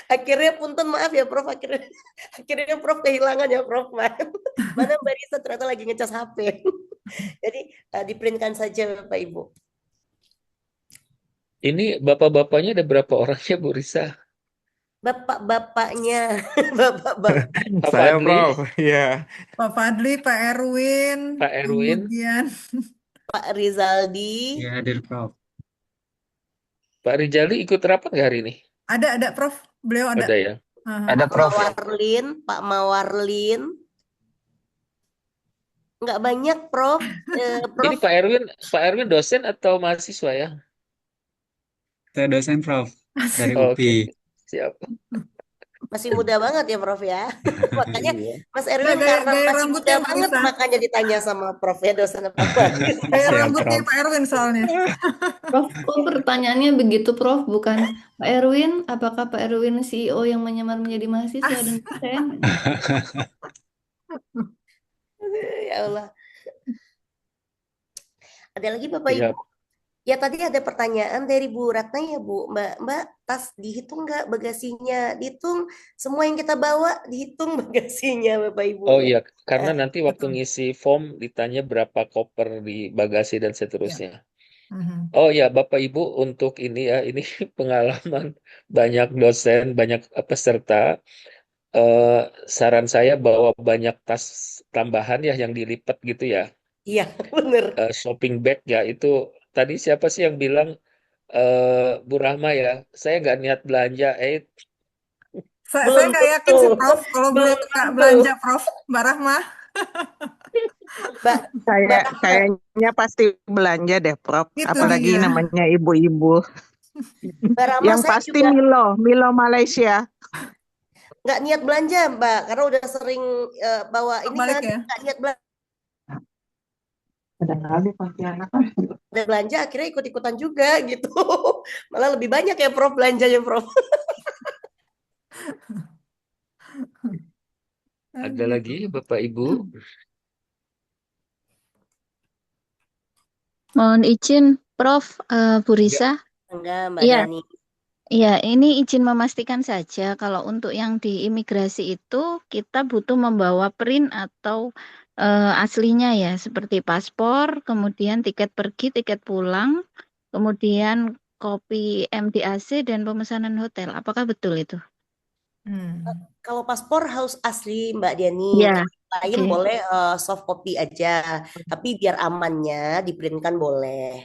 Akhirnya punten maaf ya Prof, akhirnya Prof kehilangan ya Prof. Mana Mbak Risa ternyata lagi ngecas HP. Jadi diprintkan saja Bapak Ibu. Ini bapak-bapaknya ada berapa orangnya Bu Risa? Bapak-bapaknya, bapak-bapak. Pak Saya Fadli, Prof, ya. Pak Fadli, Pak Erwin, Pak Erwin, kemudian Pak Rizaldi. Ya, hadir Prof. Pak Rijali ikut rapat nggak hari ini? ada Prof. Beliau ada. Ada ya. Ada Prof. Pak Mawarlin. Nggak banyak Prof. Prof. Ini Pak Erwin dosen atau mahasiswa ya? Saya dosen Prof dari Oke, UPI. siap. Masih muda banget ya Prof ya. Makanya Iya. Mas Erwin karena gaya masih muda rambutnya Mbak banget Risa. makanya ditanya sama Prof ya, dosen apa. Gaya Siap rambutnya Prof. Pak Erwin soalnya. Prof, kok pertanyaannya begitu, Prof? Bukan Pak Erwin, apakah Pak Erwin CEO yang menyamar menjadi mahasiswa dan dosen? Ya Allah. Ada lagi Bapak Iya. Ibu? Ya tadi ada pertanyaan dari Bu Ratna ya Bu, Mbak, tas dihitung nggak bagasinya? Dihitung semua yang kita bawa, dihitung bagasinya Bapak Ibu Oh ya. iya, karena Eh, nanti waktu Betul. ngisi form ditanya berapa koper di bagasi dan Ya. seterusnya. Mhm. Oh ya, Bapak Ibu, untuk ini ya, ini pengalaman banyak dosen, banyak peserta. Eh, Saran saya bawa banyak tas tambahan ya yang dilipat gitu ya. Iya bener. Shopping bag ya itu. Tadi siapa sih yang bilang Bu Rahma ya, saya nggak niat belanja. Saya Belum nggak yakin tentu, sih Prof, kalau beliau belum tuh nggak tentu. belanja Prof, Mbak Rahma. Mbak, Mbak Rahma, Kayaknya pasti belanja deh, Prof. Itu Apalagi dia. namanya ibu-ibu. Mbak Rahma Yang saya pasti juga Milo Malaysia. nggak niat belanja Mbak, karena udah sering bawa ini Balik kan, ya. nggak niat Ada kali Pontianak. belanja, akhirnya ikut-ikutan juga gitu. Malah lebih banyak ya Prof belanjanya Prof. Ada Aduh. lagi Bapak Ibu? Mohon izin, Prof. Bu Ya. Risa. Enggak Mbak Iya, Dani. iya. Ini izin memastikan saja kalau untuk yang di imigrasi itu kita butuh membawa print atau aslinya ya, seperti paspor, kemudian tiket pergi, tiket pulang, kemudian kopi MDAC dan pemesanan hotel. Apakah betul itu? Kalau paspor harus asli Mbak Diani. Ya, Kalau lain oke. boleh soft copy aja. Tapi biar amannya di-print-kan boleh.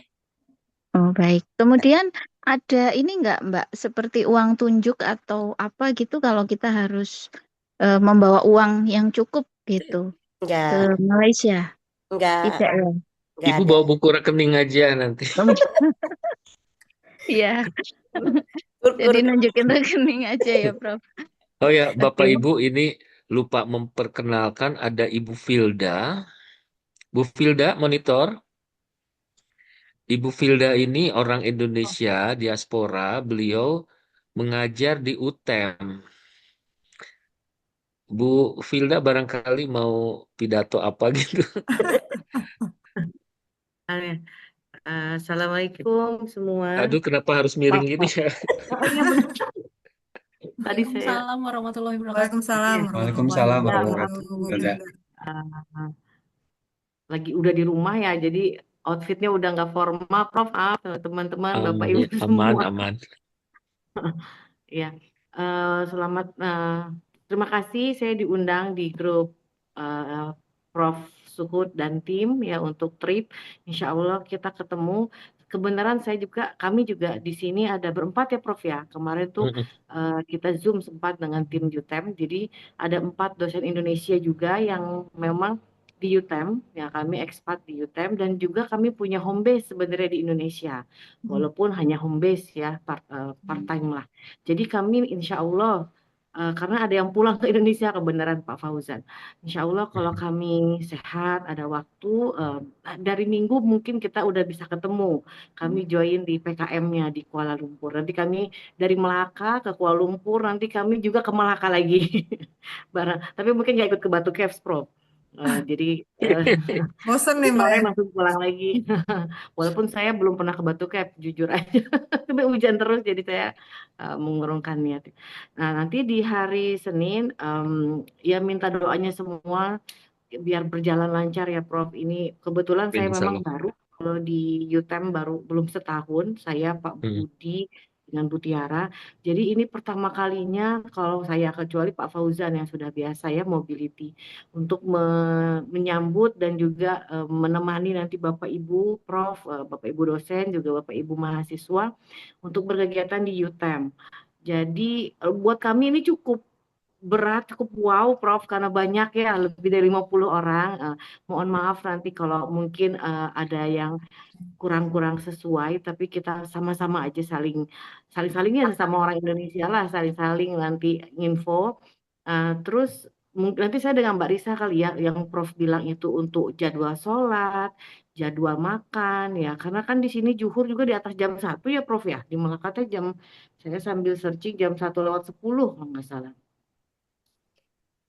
Oh, baik. Kemudian ada ini enggak, Mbak, seperti uang tunjuk atau apa gitu kalau kita harus membawa uang yang cukup gitu ke Enggak, Malaysia? enggak, Tidak ya? enggak Ibu ada. bawa buku rekening aja nanti. Iya. Jadi nunjukin rekening aja ya, Prof. Oh ya, Bapak Oke. Ibu, ini lupa memperkenalkan ada Ibu Filda. Bu Filda, monitor. Ibu Filda ini orang Indonesia, diaspora. Beliau mengajar di UTEM. Bu Filda barangkali mau pidato apa gitu. Assalamualaikum semua. Aduh, kenapa harus miring gini ya? Oh iya benar. Tadi saya Waalaikumsalam warahmatullahi wabarakatuh. Waalaikumsalam warahmatullahi Waalaikumsalam wabarakatuh. warahmatullahi Bu wabarakatuh. Filda. lagi udah di rumah ya, jadi outfitnya udah nggak formal, Prof. Maaf teman-teman, Bapak Ibu Aman, semua. aman. Ya, selamat. Terima kasih saya diundang di grup Prof. Suhud dan tim ya untuk trip. Insya Allah kita ketemu. Kebenaran kami juga di sini ada berempat ya Prof ya. Kemarin tuh kita Zoom sempat dengan tim UTEM. Jadi ada 4 dosen Indonesia juga yang memang di UTEM, ya kami ekspat di UTEM dan juga kami punya home base sebenarnya di Indonesia. Walaupun hanya home base ya, part time lah. Jadi kami insya Allah karena ada yang pulang ke Indonesia kebenaran Pak Fauzan. Insya Allah kalau kami sehat, ada waktu, dari minggu mungkin kita udah bisa ketemu. Kami join di PKM-nya di Kuala Lumpur. Nanti kami dari Melaka ke Kuala Lumpur, nanti kami juga ke Melaka lagi. Tapi mungkin nggak ikut ke Batu Caves, Prof. Jadi Bosen nih Mbak sore ya. langsung pulang lagi. Walaupun saya belum pernah ke Batu Caves, jujur aja. Tapi hujan terus, jadi saya mengurungkan niat. Nah, nanti di hari Senin, ya minta doanya semua biar berjalan lancar ya Prof. Ini kebetulan saya memang Insyaallah. baru kalau di UTEM baru belum setahun, saya Pak Budi dengan Bu Tiara. Jadi ini pertama kalinya kalau saya, kecuali Pak Fauzan yang sudah biasa ya mobility, untuk menyambut dan juga menemani nanti Bapak Ibu Prof, Bapak Ibu dosen, juga Bapak Ibu mahasiswa untuk berkegiatan di UTEM. Jadi buat kami ini cukup berat, cukup wow Prof, karena banyak ya, lebih dari 50 orang. Mohon maaf nanti kalau mungkin ada yang kurang-kurang sesuai, tapi kita sama-sama aja saling-salingnya sama orang Indonesia lah, saling-saling nanti info. Terus nanti saya dengan Mbak Risa kali ya, yang Prof bilang itu untuk jadwal sholat, jadwal makan ya, karena kan di sini zuhur juga di atas jam 1 ya Prof ya, di Melaka saya sambil searching jam 1:10 kalau nggak salah.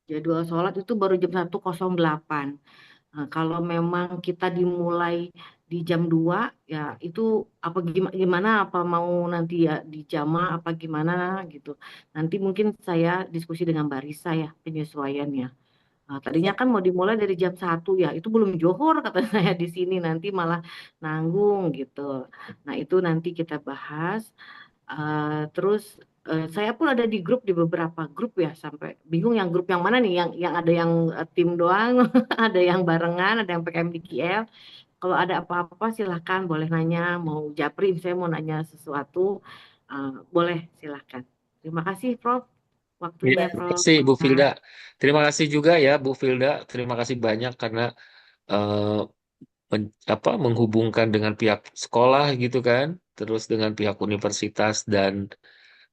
Jadwal sholat itu baru jam 1:08. Nah, kalau memang kita dimulai di jam 2 ya itu apa gimana apa mau nanti ya di jama apa gimana gitu. Nanti mungkin saya diskusi dengan Mbak Risa ya penyesuaiannya. Nah, tadinya kan mau dimulai dari jam 1 ya, itu belum johor kata saya di sini nanti malah nanggung gitu. Nah, itu nanti kita bahas. Terus saya pun ada di grup di beberapa grup ya sampai bingung yang grup yang mana nih yang ada yang tim doang, ada yang barengan, ada yang PKM DKL. Kalau ada apa-apa silahkan boleh nanya, mau japri saya mau nanya sesuatu, boleh silahkan. Terima kasih Prof. Ya, Waktunya terima Prof. kasih Bu Filda. Terima kasih juga ya Bu Filda. Terima kasih banyak karena eh, menghubungkan dengan pihak sekolah gitu kan, terus dengan pihak universitas dan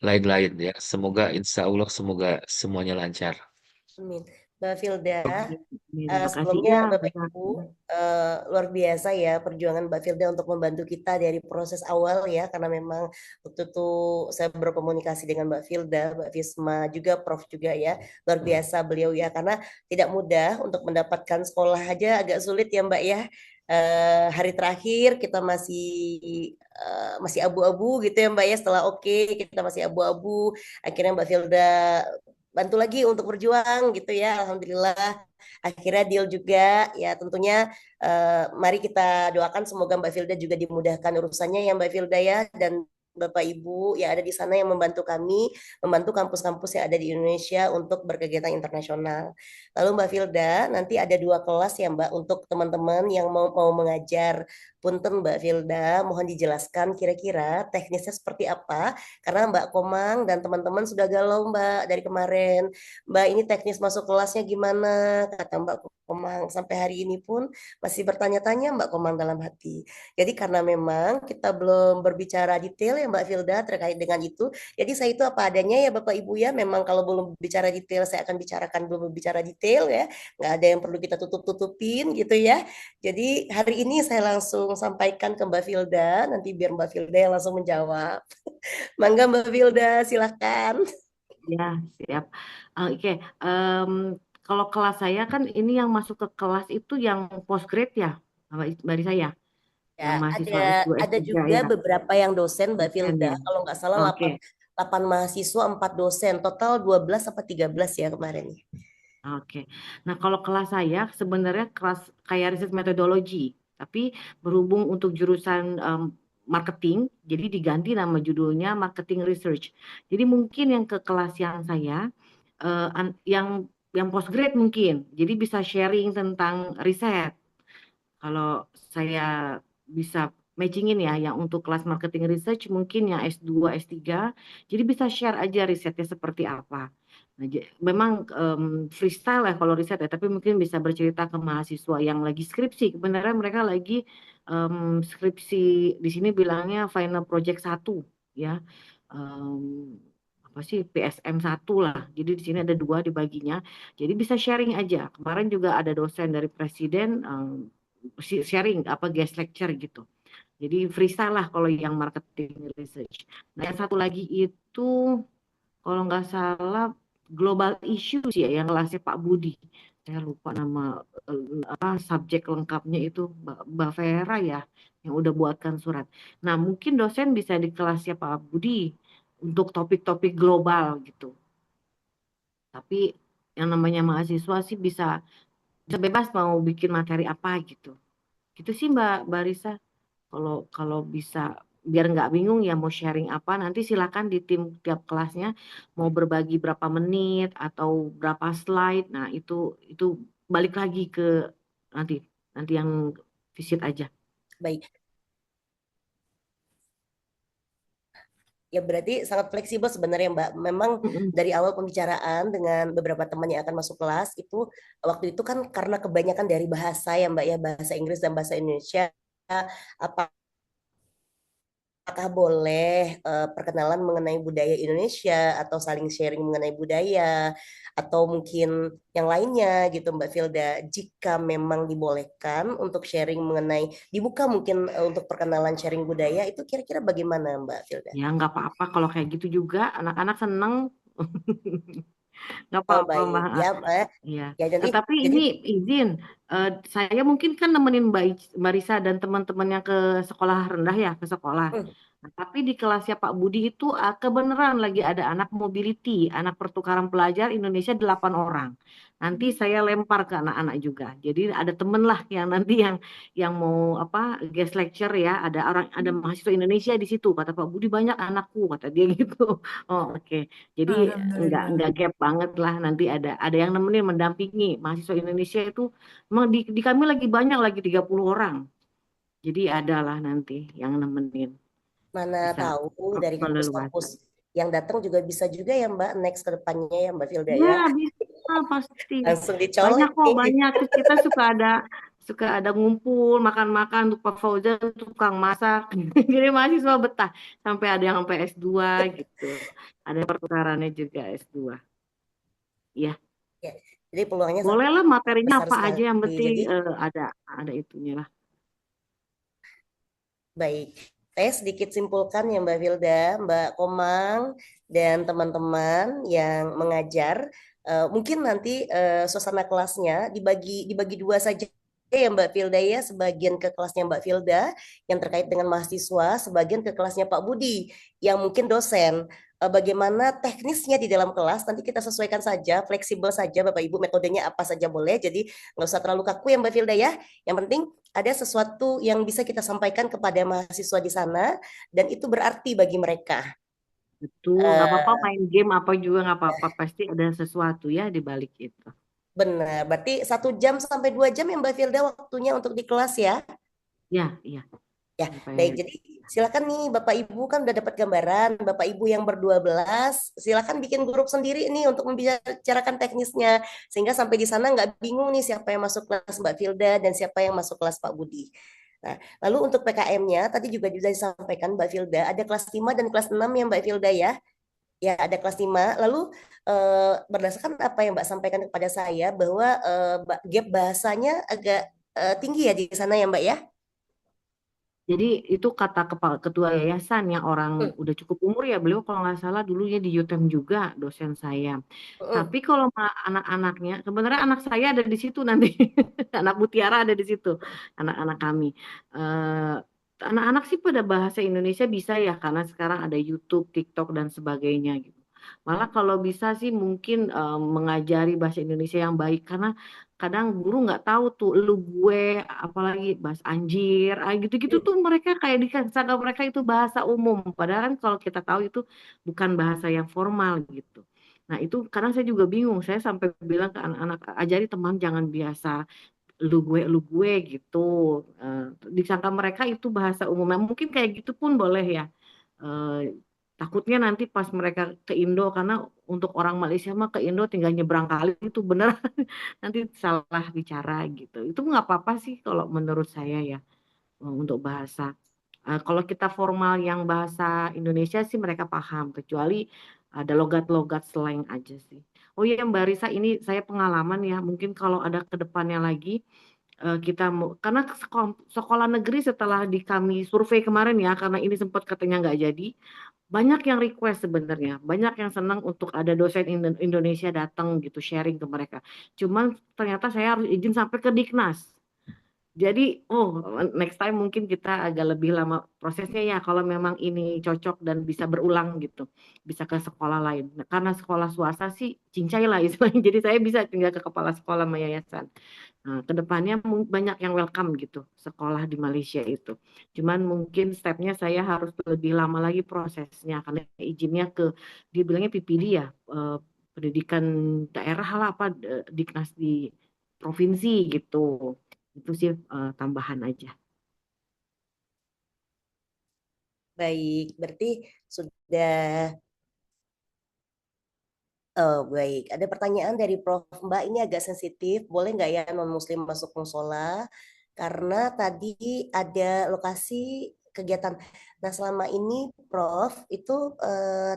lain-lain ya. Semoga insya Allah semoga semuanya lancar. Amin. Mbak Filda, Makasih sebelumnya ya. Bapak Ibu, luar biasa ya perjuangan Mbak Filda untuk membantu kita dari proses awal ya, karena memang waktu itu saya berkomunikasi dengan Mbak Filda, Mbak Fisma juga, Prof juga ya, luar biasa beliau ya, karena tidak mudah untuk mendapatkan sekolah aja agak sulit ya Mbak ya. Hari terakhir kita masih abu-abu gitu ya Mbak ya, setelah oke kita masih abu-abu, akhirnya Mbak Filda bantu lagi untuk berjuang gitu ya. Alhamdulillah akhirnya deal juga ya, tentunya mari kita doakan semoga Mbak Filda juga dimudahkan urusannya ya Mbak Filda ya, dan Bapak Ibu yang ada di sana yang membantu kami, membantu kampus-kampus yang ada di Indonesia untuk berkegiatan internasional. Lalu Mbak Filda, nanti ada 2 kelas ya Mbak untuk teman-teman yang mau mengajar. Punten Mbak Filda, mohon dijelaskan kira-kira teknisnya seperti apa, karena Mbak Komang dan teman-teman sudah galau Mbak dari kemarin. Mbak, ini teknis masuk kelasnya gimana? Kata Mbak Komang, sampai hari ini pun masih bertanya-tanya Mbak Komang dalam hati. Jadi karena memang kita belum berbicara detail ya Mbak Filda terkait dengan itu, jadi saya itu apa adanya ya Bapak Ibu ya, memang kalau belum bicara detail saya akan bicarakan belum bicara detail ya, nggak ada yang perlu kita tutup-tutupin gitu ya. Jadi hari ini saya langsung sampaikan ke Mbak Filda, nanti biar Mbak Filda yang langsung menjawab. Mangga Mbak Filda, silakan. Ya, siap. Oke, kalau kelas saya kan ini yang masuk ke kelas itu yang postgrad ya, Mbak Risa ya, yang Ya, mahasiswa S2, ada S3 juga ya, beberapa yang dosen Mbak dosen Filda, ya. kalau nggak salah Oke, 8 mahasiswa, 4 dosen, total 12 sampai 13 ya kemarin. oke. Nah, kalau kelas saya sebenarnya kelas kayak riset metodologi, tapi berhubung untuk jurusan marketing, jadi diganti nama judulnya marketing research. Jadi mungkin yang ke kelas yang saya yang postgrad mungkin, jadi bisa sharing tentang riset. Kalau saya bisa matchingin ya, yang untuk kelas marketing research mungkin yang S2, S3, jadi bisa share aja risetnya seperti apa. Nah, memang freestyle ya kalau riset ya, tapi mungkin bisa bercerita ke mahasiswa yang lagi skripsi. Sebenarnya mereka lagi skripsi, di sini bilangnya final project 1 ya. Apa sih PSM 1 lah. Jadi di sini ada 2 dibaginya. Jadi bisa sharing aja. Kemarin juga ada dosen dari presiden sharing apa guest lecture gitu. Jadi freestyle lah kalau yang marketing research. Nah, yang satu lagi itu kalau nggak salah global issues ya yang kelasnya Pak Budi. Saya lupa nama subjek lengkapnya itu Mbak Vera ya yang udah buatkan surat. Nah, mungkin dosen bisa di kelasnya Pak Budi untuk topik-topik global gitu. Tapi yang namanya mahasiswa sih bisa bebas mau bikin materi apa gitu. Gitu sih Mbak Risa. Kalau bisa biar nggak bingung ya mau sharing apa, nanti silakan di tim tiap kelasnya mau berbagi berapa menit atau berapa slide. Nah, itu balik lagi ke nanti yang visit aja. Baik. Ya berarti sangat fleksibel sebenarnya Mbak. Memang dari awal pembicaraan dengan beberapa teman yang akan masuk kelas itu waktu itu kan karena kebanyakan dari bahasa ya Mbak ya, bahasa Inggris dan bahasa Indonesia. Apakah boleh perkenalan mengenai budaya Indonesia atau saling sharing mengenai budaya atau mungkin yang lainnya gitu Mbak Filda, jika memang dibolehkan untuk sharing mengenai dibuka mungkin untuk perkenalan sharing budaya itu kira-kira bagaimana Mbak Filda? Ya nggak apa-apa kalau kayak gitu juga anak-anak seneng. Nggak Oh apa-apa baik, Mbak. ya Mbak. Iya. Ya nanti Tapi jadi ini izin, saya mungkin kan nemenin Mbak Risa dan teman-teman yang ke sekolah rendah ya, ke sekolah. hmm, Nah, tapi di kelasnya Pak Budi itu kebenaran lagi ada anak mobility, anak pertukaran pelajar Indonesia 8 orang. Nanti saya lempar ke anak-anak juga. Jadi ada temen lah yang nanti yang mau apa guest lecture ya, ada mahasiswa Indonesia di situ. Kata Pak Budi banyak anakku, kata dia gitu. Oh, oke. Jadi Alhamdulillah. nggak gap banget lah, nanti ada yang nemenin mendampingi mahasiswa Indonesia itu. Memang di kami lagi banyak, lagi 30 orang. Jadi ada lah nanti yang nemenin, mana bisa tahu dari leluasa. kampus-kampus yang datang juga bisa juga ya Mbak next ke depannya ya Mbak Filda Ya ya. bisa pasti. Langsung Banyak dicolek kok, nih. banyak. Terus kita suka ada ngumpul makan-makan untuk Pak Fauzan tukang masak. Jadi mahasiswa betah sampai ada yang sampai S2 gitu. Ada pertukarannya juga S2. Ya, Ya, jadi peluangnya sangat bolehlah materinya besar apa aja sekali. yang penting Jadi ada itunya lah. baik, saya sedikit simpulkan ya Mbak Vilda, Mbak Komang, dan teman-teman yang mengajar. Mungkin nanti suasana kelasnya dibagi dua saja ya Mbak Vilda ya, sebagian ke kelasnya Mbak Vilda yang terkait dengan mahasiswa, sebagian ke kelasnya Pak Budi yang mungkin dosen. Bagaimana teknisnya di dalam kelas, nanti kita sesuaikan saja, fleksibel saja Bapak Ibu, metodenya apa saja boleh, jadi nggak usah terlalu kaku ya Mbak Vilda ya. Yang penting ada sesuatu yang bisa kita sampaikan kepada mahasiswa di sana dan itu berarti bagi mereka. Betul, nggak apa-apa Eh, main game apa juga nggak apa-apa. Pasti ada sesuatu ya di balik itu. Benar, berarti 1 jam sampai 2 jam ya Mbak Filda waktunya untuk di kelas ya. Ya, iya. Ya, Sampai baik. Jadi silakan nih Bapak Ibu kan udah dapat gambaran, Bapak Ibu yang ber-12, silakan bikin grup sendiri nih untuk membicarakan teknisnya sehingga sampai di sana nggak bingung nih siapa yang masuk kelas Mbak Filda dan siapa yang masuk kelas Pak Budi. Nah, lalu untuk PKM-nya tadi juga sudah disampaikan Mbak Filda, ada kelas 5 dan kelas 6 ya Mbak Filda ya. Ya, ada kelas 5. Lalu berdasarkan apa yang Mbak sampaikan kepada saya bahwa gap bahasanya agak tinggi ya di sana ya Mbak ya. Jadi itu kata kepala ketua yayasan yang orang Hmm, udah cukup umur ya, beliau kalau nggak salah dulunya di UTM juga dosen saya. hmm. Tapi kalau anak-anaknya, sebenarnya anak saya ada di situ nanti, anak Mutiara ada di situ, anak-anak kami. Eh, Anak-anak sih pada bahasa Indonesia bisa ya, karena sekarang ada YouTube, TikTok dan sebagainya gitu. Malah kalau bisa sih mungkin mengajari bahasa Indonesia yang baik, karena kadang guru nggak tahu tuh lu gue apalagi bahasa anjir gitu-gitu tuh mereka kayak disangka mereka itu bahasa umum padahal kan kalau kita tahu itu bukan bahasa yang formal gitu. Nah itu kadang saya juga bingung, saya sampai bilang ke anak-anak ajari teman jangan biasa lu gue gitu. Eh, Disangka mereka itu bahasa umum. Nah, mungkin kayak gitu pun boleh ya. Eh, Takutnya nanti pas mereka ke Indo, karena untuk orang Malaysia mah ke Indo tinggal nyebrang kali itu bener nanti salah bicara gitu. Itu nggak apa-apa sih kalau menurut saya ya, untuk bahasa. Kalau kita formal yang bahasa Indonesia sih mereka paham, kecuali ada logat-logat slang aja sih. Oh iya Mbak Risa, ini saya pengalaman ya, mungkin kalau ada ke depannya lagi kita mau, karena sekolah negeri setelah di kami survei kemarin ya, karena ini sempat katanya nggak jadi, banyak yang request sebenarnya, banyak yang senang untuk ada dosen Indonesia datang gitu sharing ke mereka. Cuman ternyata saya harus izin sampai ke Diknas. Jadi, next time mungkin kita agak lebih lama prosesnya ya kalau memang ini cocok dan bisa berulang gitu, bisa ke sekolah lain. Nah, karena sekolah swasta sih cincai lah istilahnya. Jadi saya bisa tinggal ke kepala sekolah sama yayasan. Nah, kedepannya banyak yang welcome gitu sekolah di Malaysia itu. Cuman mungkin stepnya saya harus lebih lama lagi prosesnya karena izinnya ke dia bilangnya PPD ya, pendidikan daerah lah apa Diknas di provinsi gitu. Itu sih tambahan aja. Baik, berarti sudah. Oh, baik. Ada pertanyaan dari Prof. Mbak, ini agak sensitif. Boleh nggak ya non-muslim masuk musola? Karena tadi ada lokasi kegiatan. Nah, selama ini Prof. itu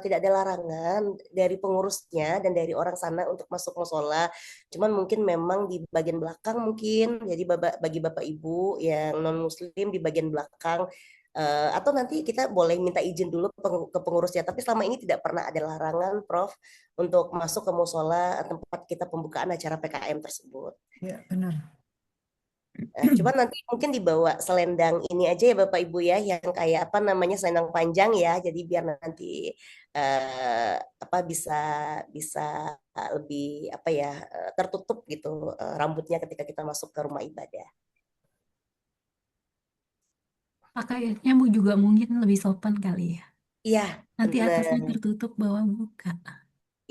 tidak ada larangan dari pengurusnya dan dari orang sana untuk masuk musola. Cuman mungkin memang di bagian belakang mungkin. Jadi bagi Bapak Ibu yang non-muslim di bagian belakang Atau nanti kita boleh minta izin dulu ke pengurusnya. Tapi selama ini tidak pernah ada larangan, Prof, untuk masuk ke musola tempat kita pembukaan acara PKM tersebut. Ya, benar. Cuman nanti mungkin dibawa selendang ini aja ya Bapak Ibu ya, yang kayak apa namanya selendang panjang ya. Jadi biar nanti bisa bisa lebih tertutup gitu rambutnya ketika kita masuk ke rumah ibadah. Pakaiannya juga mungkin lebih sopan kali ya. Iya, Nanti atasnya benar. tertutup, bawah buka.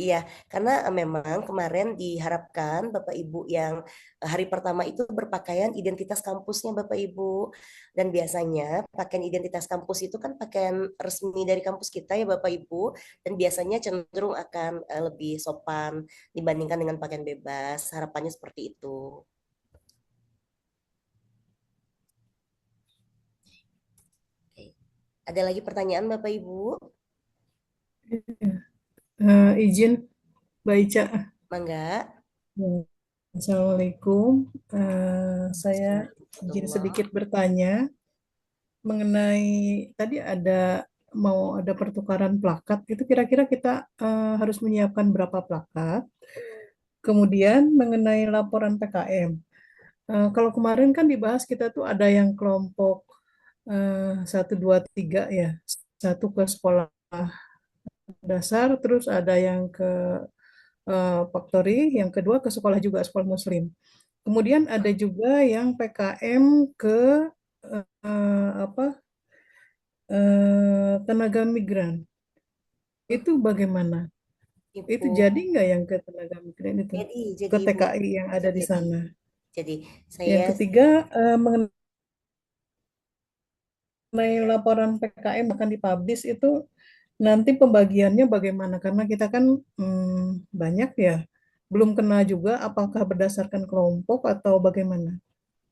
Iya, karena memang kemarin diharapkan Bapak Ibu yang hari pertama itu berpakaian identitas kampusnya Bapak Ibu. Dan biasanya pakaian identitas kampus itu kan pakaian resmi dari kampus kita ya Bapak Ibu. Dan biasanya cenderung akan lebih sopan dibandingkan dengan pakaian bebas. Harapannya seperti itu. Oke. Ada lagi pertanyaan Bapak Ibu? Izin, Mbak Ica. Mangga. Assalamualaikum. Saya izin sedikit bertanya mengenai tadi mau ada pertukaran plakat. Itu kira-kira kita harus menyiapkan berapa plakat? Kemudian mengenai laporan PKM. Kalau kemarin kan dibahas kita tuh ada yang kelompok 1, 2, 3 ya. Satu ke sekolah dasar, terus ada yang ke Factory, yang kedua ke sekolah juga, sekolah muslim. Kemudian ada juga yang PKM ke tenaga migran. Itu bagaimana? Itu jadi nggak yang ke tenaga migran itu? Jadi Ke Ibu. TKI yang ada di sana. Jadi Yang saya ketiga mengenai laporan PKM akan dipublish itu nanti pembagiannya bagaimana? Karena kita kan banyak ya, belum kena juga. Apakah berdasarkan kelompok atau bagaimana?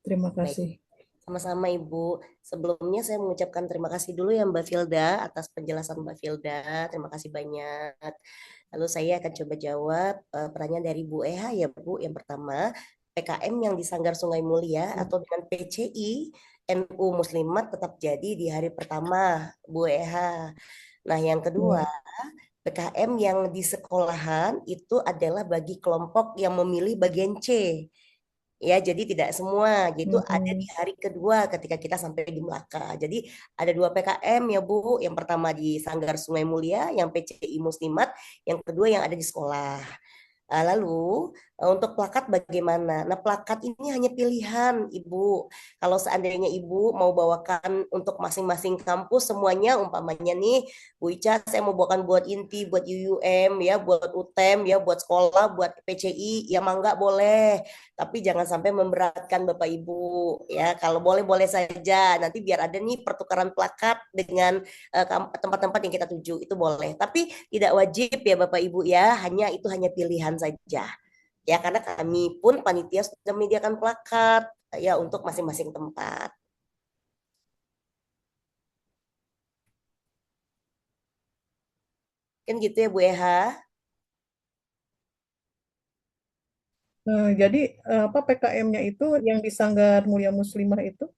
Terima baik. kasih. Sama-sama Ibu. Sebelumnya saya mengucapkan terima kasih dulu ya Mbak Filda atas penjelasan Mbak Filda. Terima kasih banyak. Lalu saya akan coba jawab pertanyaan dari Bu Eha ya Bu. Yang pertama, PKM yang di Sanggar Sungai Mulia atau dengan PCI NU Muslimat tetap jadi di hari pertama Bu Eha. Nah, yang kedua, PKM yang di sekolahan itu adalah bagi kelompok yang memilih bagian C. Ya, jadi tidak semua, gitu ada di hari kedua ketika kita sampai di Melaka. Jadi ada 2 PKM ya Bu. Yang pertama di Sanggar Sungai Mulia, yang PCI Muslimat, yang kedua yang ada di sekolah. Lalu untuk plakat bagaimana? Nah, plakat ini hanya pilihan Ibu. Kalau seandainya Ibu mau bawakan untuk masing-masing kampus semuanya, umpamanya nih Bu Ica, saya mau bawakan buat INTI, buat UUM ya, buat UTEM ya, buat sekolah, buat PCI, ya mangga boleh. Tapi jangan sampai memberatkan Bapak Ibu ya. Kalau boleh-boleh saja. Nanti biar ada nih pertukaran plakat dengan tempat-tempat yang kita tuju, itu boleh. Tapi tidak wajib ya Bapak Ibu ya, itu hanya pilihan saja. Ya, karena kami pun panitia sudah menyediakan plakat ya untuk masing-masing tempat. Kan gitu ya Bu Eha. Jadi PKM-nya itu yang di Sanggar Mulia Muslimah itu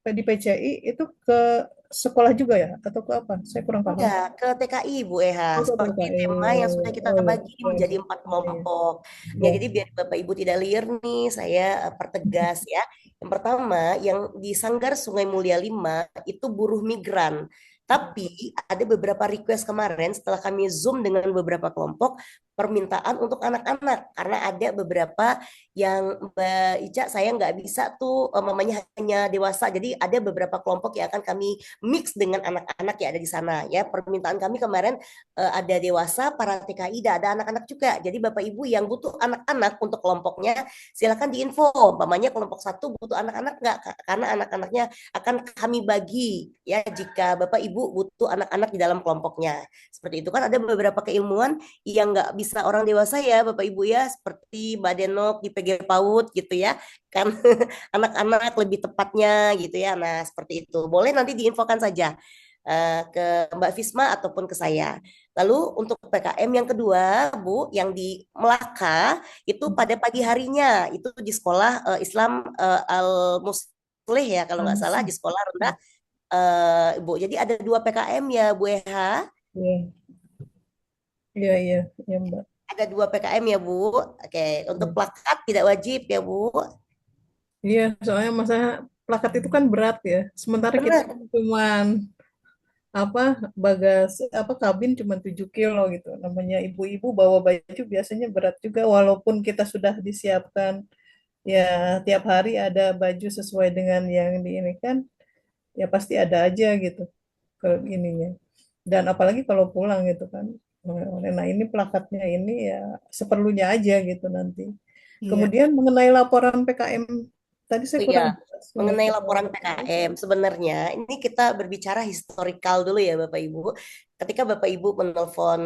di PCI itu ke sekolah juga ya atau ke apa? Saya kurang paham. Enggak, ke TKI Bu Eha. Oh, ke Seperti TKI. tema yang sudah kita bagi menjadi 4 kelompok. Ya, jadi biar Bapak Ibu tidak liar nih, saya pertegas ya. Yang pertama, yang di Sanggar Sungai Mulia 5 itu buruh migran. Tapi ada beberapa request kemarin setelah kami Zoom dengan beberapa kelompok permintaan untuk anak-anak karena ada beberapa yang Mbak Ica saya nggak bisa tuh mamanya hanya dewasa, jadi ada beberapa kelompok yang akan kami mix dengan anak-anak yang ada di sana ya. Permintaan kami kemarin ada dewasa, para TKI, dan ada anak-anak juga. Jadi Bapak Ibu yang butuh anak-anak untuk kelompoknya silakan diinfo. Mamanya kelompok 1 butuh anak-anak nggak? Karena anak-anaknya akan kami bagi ya jika Bapak Ibu butuh anak-anak di dalam kelompoknya. Seperti itu kan ada beberapa keilmuan yang nggak bisa orang dewasa ya Bapak Ibu ya, seperti Mbak Denok di PG PAUD gitu ya kan. Anak-anak lebih tepatnya gitu ya. Nah seperti itu boleh nanti diinfokan saja ke Mbak Fisma ataupun ke saya. Lalu untuk PKM yang kedua Bu, yang di Melaka itu pada pagi harinya itu di sekolah Islam Al Muslih ya kalau nggak salah, di sekolah rendah Bu. Jadi ada 2 PKM ya Bu Eha. Iya, iya, iya, iya, Mbak. Ada 2 PKM ya Bu. Oke, untuk Iya. plakat tidak wajib ya Bu. Iya, soalnya masa plakat itu kan berat ya. Sementara kita Benar. kan cuman kabin cuma 7 kilo gitu. Namanya ibu-ibu bawa baju biasanya berat juga walaupun kita sudah disiapkan ya tiap hari ada baju sesuai dengan yang diinginkan, ya pasti ada aja gitu ke ininya. Dan apalagi kalau pulang gitu kan. Nah, ini plakatnya ini ya seperlunya aja gitu nanti. Iya. Kemudian mengenai laporan PKM tadi saya Oh kurang iya, jelas mengenai mengenai laporan PKM, sebenarnya ini kita berbicara historikal dulu ya Bapak Ibu. Ketika Bapak Ibu menelpon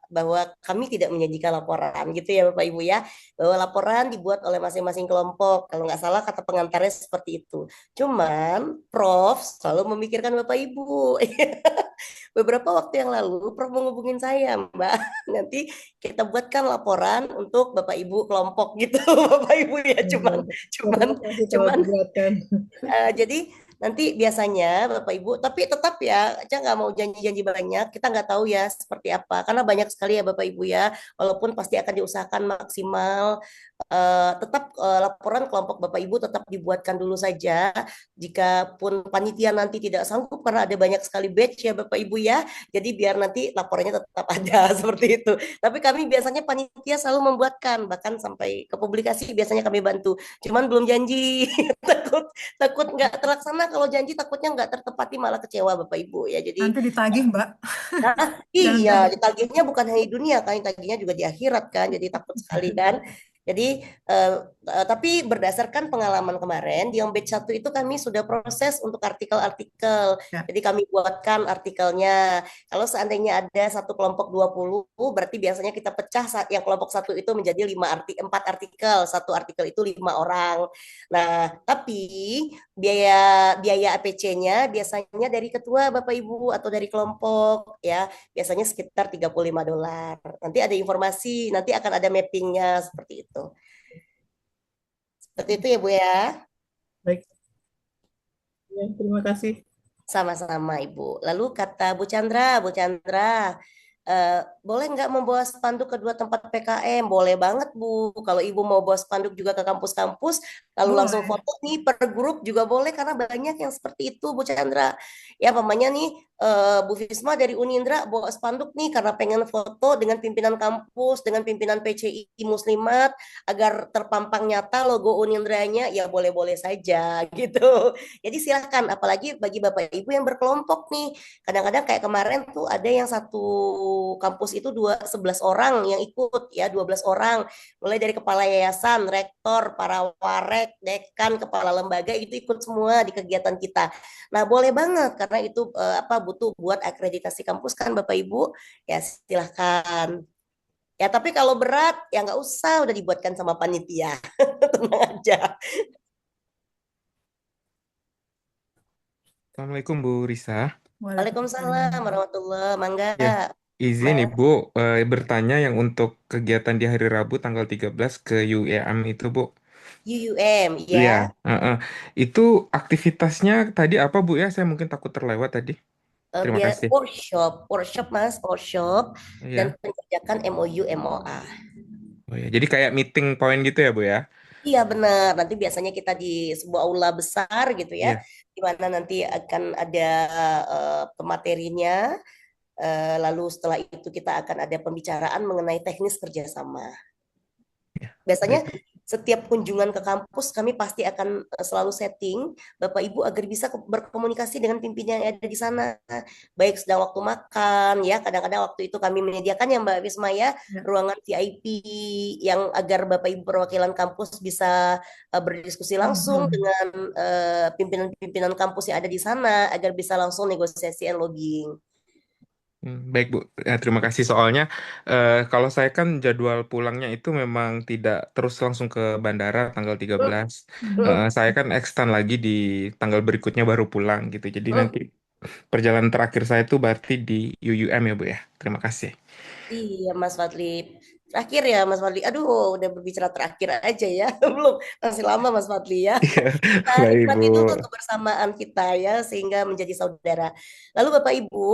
bahwa kami tidak menyajikan laporan gitu ya Bapak Ibu ya, bahwa laporan dibuat oleh masing-masing kelompok. Kalau nggak salah kata pengantarnya seperti itu. Cuman Prof selalu memikirkan Bapak Ibu. Beberapa waktu yang lalu Prof menghubungin saya Mbak. Nanti kita buatkan laporan untuk Bapak Ibu kelompok gitu Bapak Ibu ya. Cuman Terima kasih telah cuman dibuatkan. jadi nanti biasanya Bapak Ibu, tapi tetap ya, Aca nggak mau janji-janji banyak, kita nggak tahu ya seperti apa, karena banyak sekali ya Bapak Ibu ya, walaupun pasti akan diusahakan maksimal, tetap laporan kelompok Bapak Ibu tetap dibuatkan dulu saja, jika pun panitia nanti tidak sanggup, karena ada banyak sekali batch ya Bapak Ibu ya, jadi biar nanti laporannya tetap ada, seperti itu. Tapi kami biasanya panitia selalu membuatkan, bahkan sampai ke publikasi biasanya kami bantu, cuman belum janji, takut nggak terlaksana, kalau janji takutnya nggak tertepati malah kecewa Bapak Ibu ya. Jadi Nanti ditagih, Mbak. Jangan iya, tagih. ditagihnya bukan hanya di dunia kan, ditagihnya juga di akhirat kan. Jadi takut sekali kan. Jadi tapi berdasarkan pengalaman kemarin di batch 1 itu kami sudah proses untuk artikel-artikel. Ya. Jadi kami buatkan artikelnya. Kalau seandainya ada satu kelompok 20, berarti biasanya kita pecah yang kelompok 1 itu menjadi 4 artikel. Satu artikel itu 5 orang. Nah, tapi biaya APC-nya biasanya dari ketua Bapak Ibu atau dari kelompok ya, biasanya sekitar $35. Nanti ada informasi, nanti akan ada mappingnya seperti itu. Seperti itu ya Bu ya. Baik. Ya, terima kasih. Sama-sama Ibu. Lalu kata Bu Chandra, boleh nggak membawa spanduk ke 2 tempat PKM? Boleh banget Bu. Kalau Ibu mau bawa spanduk juga ke kampus-kampus, lalu langsung Boleh. foto nih per grup juga boleh, karena banyak yang seperti itu Bu Chandra. Ya pamannya nih Bu Fisma dari Unindra bawa spanduk nih karena pengen foto dengan pimpinan kampus, dengan pimpinan PCI Muslimat agar terpampang nyata logo Unindranya, ya boleh-boleh saja gitu. Jadi silahkan, apalagi bagi Bapak Ibu yang berkelompok nih. Kadang-kadang kayak kemarin tuh ada yang satu kampus itu 11 orang yang ikut ya, 12 orang. Mulai dari kepala yayasan, rektor, para warek, dekan, kepala lembaga itu ikut semua di kegiatan kita. Nah, boleh banget karena itu butuh buat akreditasi kampus kan Bapak Ibu. Ya, silahkan. Ya, tapi kalau berat ya nggak usah, udah dibuatkan sama panitia. Tenang aja. Assalamualaikum Bu Risa. Waalaikumsalam warahmatullahi Ya, Mangga. izin Mas. Ibu bertanya yang untuk kegiatan di hari Rabu tanggal 13 ke UEM itu Bu. UUM Iya, ya. itu aktivitasnya tadi apa Bu ya? Saya mungkin takut terlewat tadi. Terima Biar kasih. workshop Mas, workshop dan Iya. penjajakan MOU MOA. Oh ya, jadi kayak meeting point gitu ya Bu ya? Iya benar, nanti biasanya kita di sebuah aula besar gitu ya, Iya. di mana nanti akan ada pematerinya, lalu setelah itu kita akan ada pembicaraan mengenai teknis kerjasama. Biasanya Baik. setiap kunjungan ke kampus kami pasti akan selalu setting Bapak Ibu agar bisa berkomunikasi dengan pimpinan yang ada di sana, baik sedang waktu makan ya, kadang-kadang waktu itu kami menyediakan ya Mbak Wisma ya, ruangan VIP yang agar Bapak Ibu perwakilan kampus bisa berdiskusi langsung dengan pimpinan-pimpinan kampus yang ada di sana agar bisa langsung negosiasi and lobbying. Baik Bu, terima kasih soalnya kalau saya kan jadwal pulangnya itu memang tidak terus langsung ke bandara tanggal 13. Saya kan extend lagi di tanggal berikutnya baru pulang gitu. Jadi nanti perjalanan terakhir saya itu berarti di UUM ya Bu ya. Terima kasih. Iya Mas Fadli. Terakhir ya Mas Fadli. Aduh, udah berbicara terakhir aja ya. Belum, masih lama Mas Fadli ya. Kita Baik, Bu. nikmati dulu kebersamaan kita ya, sehingga menjadi saudara. Lalu Bapak Ibu,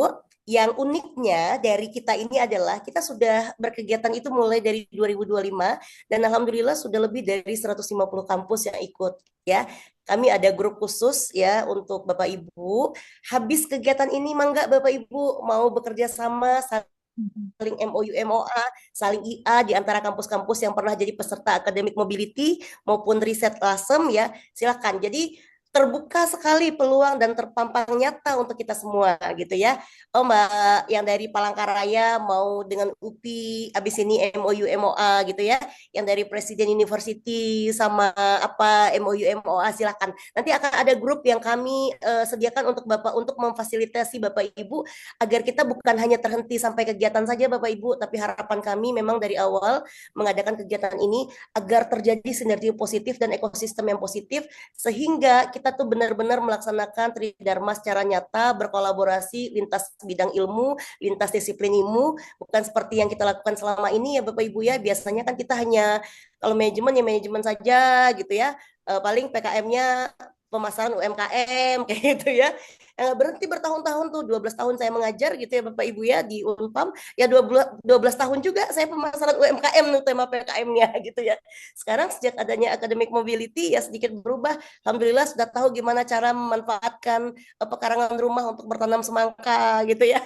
yang uniknya dari kita ini adalah kita sudah berkegiatan itu mulai dari 2025 dan alhamdulillah sudah lebih dari 150 kampus yang ikut ya. Kami ada grup khusus ya untuk Bapak Ibu. Habis kegiatan ini mangga Bapak Ibu mau bekerja sama saling MOU MOA, saling IA di antara kampus-kampus yang pernah jadi peserta Academic Mobility maupun riset LASEM ya, silakan. Jadi terbuka sekali peluang dan terpampang nyata untuk kita semua gitu ya. Oh Mbak yang dari Palangkaraya mau dengan UPI abis ini MOU MOA gitu ya. Yang dari Presiden University sama apa MOU MOA silakan. Nanti akan ada grup yang kami sediakan untuk Bapak untuk memfasilitasi Bapak Ibu agar kita bukan hanya terhenti sampai kegiatan saja Bapak Ibu, tapi harapan kami memang dari awal mengadakan kegiatan ini agar terjadi sinergi positif dan ekosistem yang positif sehingga kita tuh benar-benar melaksanakan Tridharma secara nyata, berkolaborasi lintas bidang ilmu, lintas disiplin ilmu, bukan seperti yang kita lakukan selama ini ya Bapak Ibu ya. Biasanya kan kita hanya kalau manajemen ya manajemen saja gitu ya. Paling PKM-nya pemasaran UMKM kayak gitu ya. Berhenti bertahun-tahun tuh 12 tahun saya mengajar gitu ya Bapak Ibu ya di Unpam ya 12 tahun juga saya pemasaran UMKM tuh tema PKM-nya gitu ya. Sekarang sejak adanya academic mobility ya sedikit berubah. Alhamdulillah sudah tahu gimana cara memanfaatkan pekarangan rumah untuk bertanam semangka gitu ya.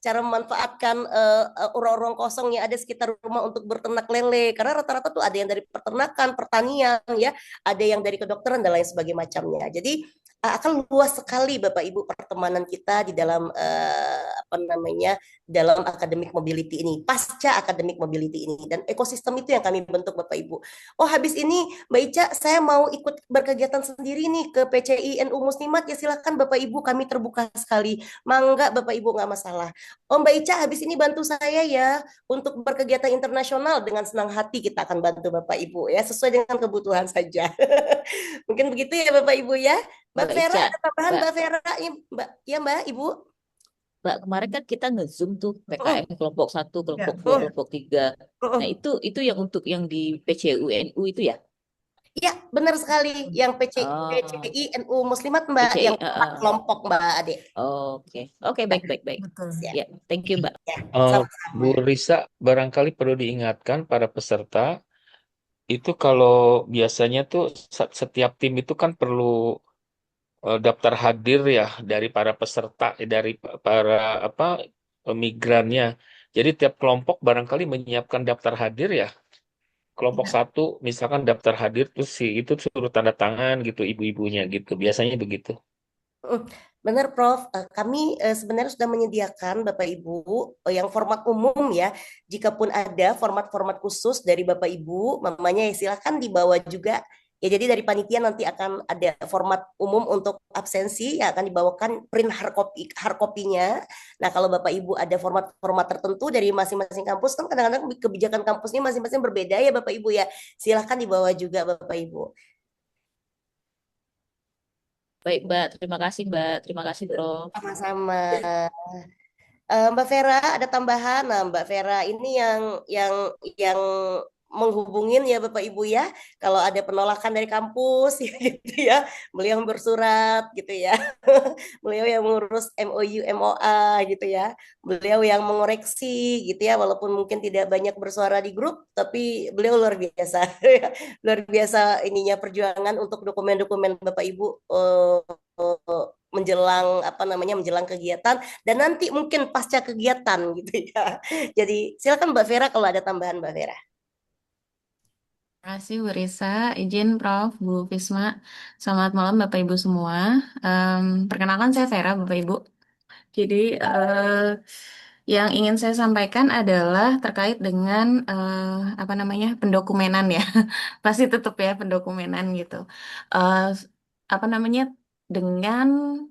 Cara memanfaatkan ruang-ruang kosong yang ada sekitar rumah untuk berternak lele karena rata-rata tuh ada yang dari peternakan, pertanian ya, ada yang dari kedokteran dan lain sebagainya macamnya. Jadi akan luas sekali Bapak Ibu pertemanan kita di dalam apa namanya dalam academic mobility ini, pasca academic mobility ini dan ekosistem itu yang kami bentuk Bapak Ibu. Oh habis ini Mbak Ica saya mau ikut berkegiatan sendiri nih ke PCI NU Muslimat ya silakan Bapak Ibu kami terbuka sekali. Mangga Bapak Ibu nggak masalah. Oh Mbak Ica habis ini bantu saya ya untuk berkegiatan internasional dengan senang hati kita akan bantu Bapak Ibu ya sesuai dengan kebutuhan saja. Mungkin begitu ya Bapak Ibu ya. Mbak Mbak Vera Ica, ada tambahan Mbak, Mbak Vera ya Mbak Ibu. Mbak kemarin kan kita nge-zoom tuh Oh, PKM kelompok 1, ya. kelompok 2, kelompok 3. Nah, Oh. itu yang untuk yang di PCUNU itu ya? Iya, benar sekali. Yang Oh, PCI NU Muslimat Mbak, PCI, yang 4 kelompok Mbak Ade. Oke. Oke, baik. Betul. Ya, thank you, Mbak. Ya, Bu sama-sama. Risa, barangkali perlu diingatkan para peserta, itu kalau biasanya tuh setiap tim itu kan perlu daftar hadir ya dari para peserta, dari para apa migrannya. Jadi tiap kelompok barangkali menyiapkan daftar hadir ya. Kelompok Ya. satu misalkan daftar hadir terus si itu suruh tanda tangan gitu ibu-ibunya gitu. Biasanya begitu. Benar, Prof. Kami sebenarnya sudah menyediakan Bapak Ibu yang format umum ya. Jikapun ada format-format khusus dari Bapak Ibu, mamanya ya silakan dibawa juga. Ya, jadi dari panitia nanti akan ada format umum untuk absensi yang akan dibawakan print hard copy-nya. Nah, kalau Bapak Ibu ada format-format tertentu dari masing-masing kampus kan kadang-kadang kebijakan kampusnya masing-masing berbeda ya Bapak Ibu ya. Silakan dibawa juga Bapak Ibu. Baik, Mbak. Terima kasih, Mbak. Terima kasih, Prof. Sama-sama. Mbak Vera ada tambahan. Nah, Mbak Vera ini yang menghubungin ya Bapak Ibu ya. Kalau ada penolakan dari kampus ya gitu ya. Beliau yang bersurat gitu ya. Beliau yang mengurus MOU MOA gitu ya. Beliau yang mengoreksi gitu ya walaupun mungkin tidak banyak bersuara di grup tapi beliau luar biasa. Luar biasa ininya perjuangan untuk dokumen-dokumen Bapak Ibu menjelang apa namanya menjelang kegiatan dan nanti mungkin pasca kegiatan gitu ya. Jadi silakan Mbak Vera kalau ada tambahan Mbak Vera. Terima kasih Bu Risa, izin Prof, Bu Fisma. Selamat malam Bapak Ibu semua. Perkenalkan saya Vera Bapak Ibu. Jadi yang ingin saya sampaikan adalah terkait dengan apa namanya pendokumenan ya. Pasti tetap ya pendokumenan gitu. Eh, apa namanya dengan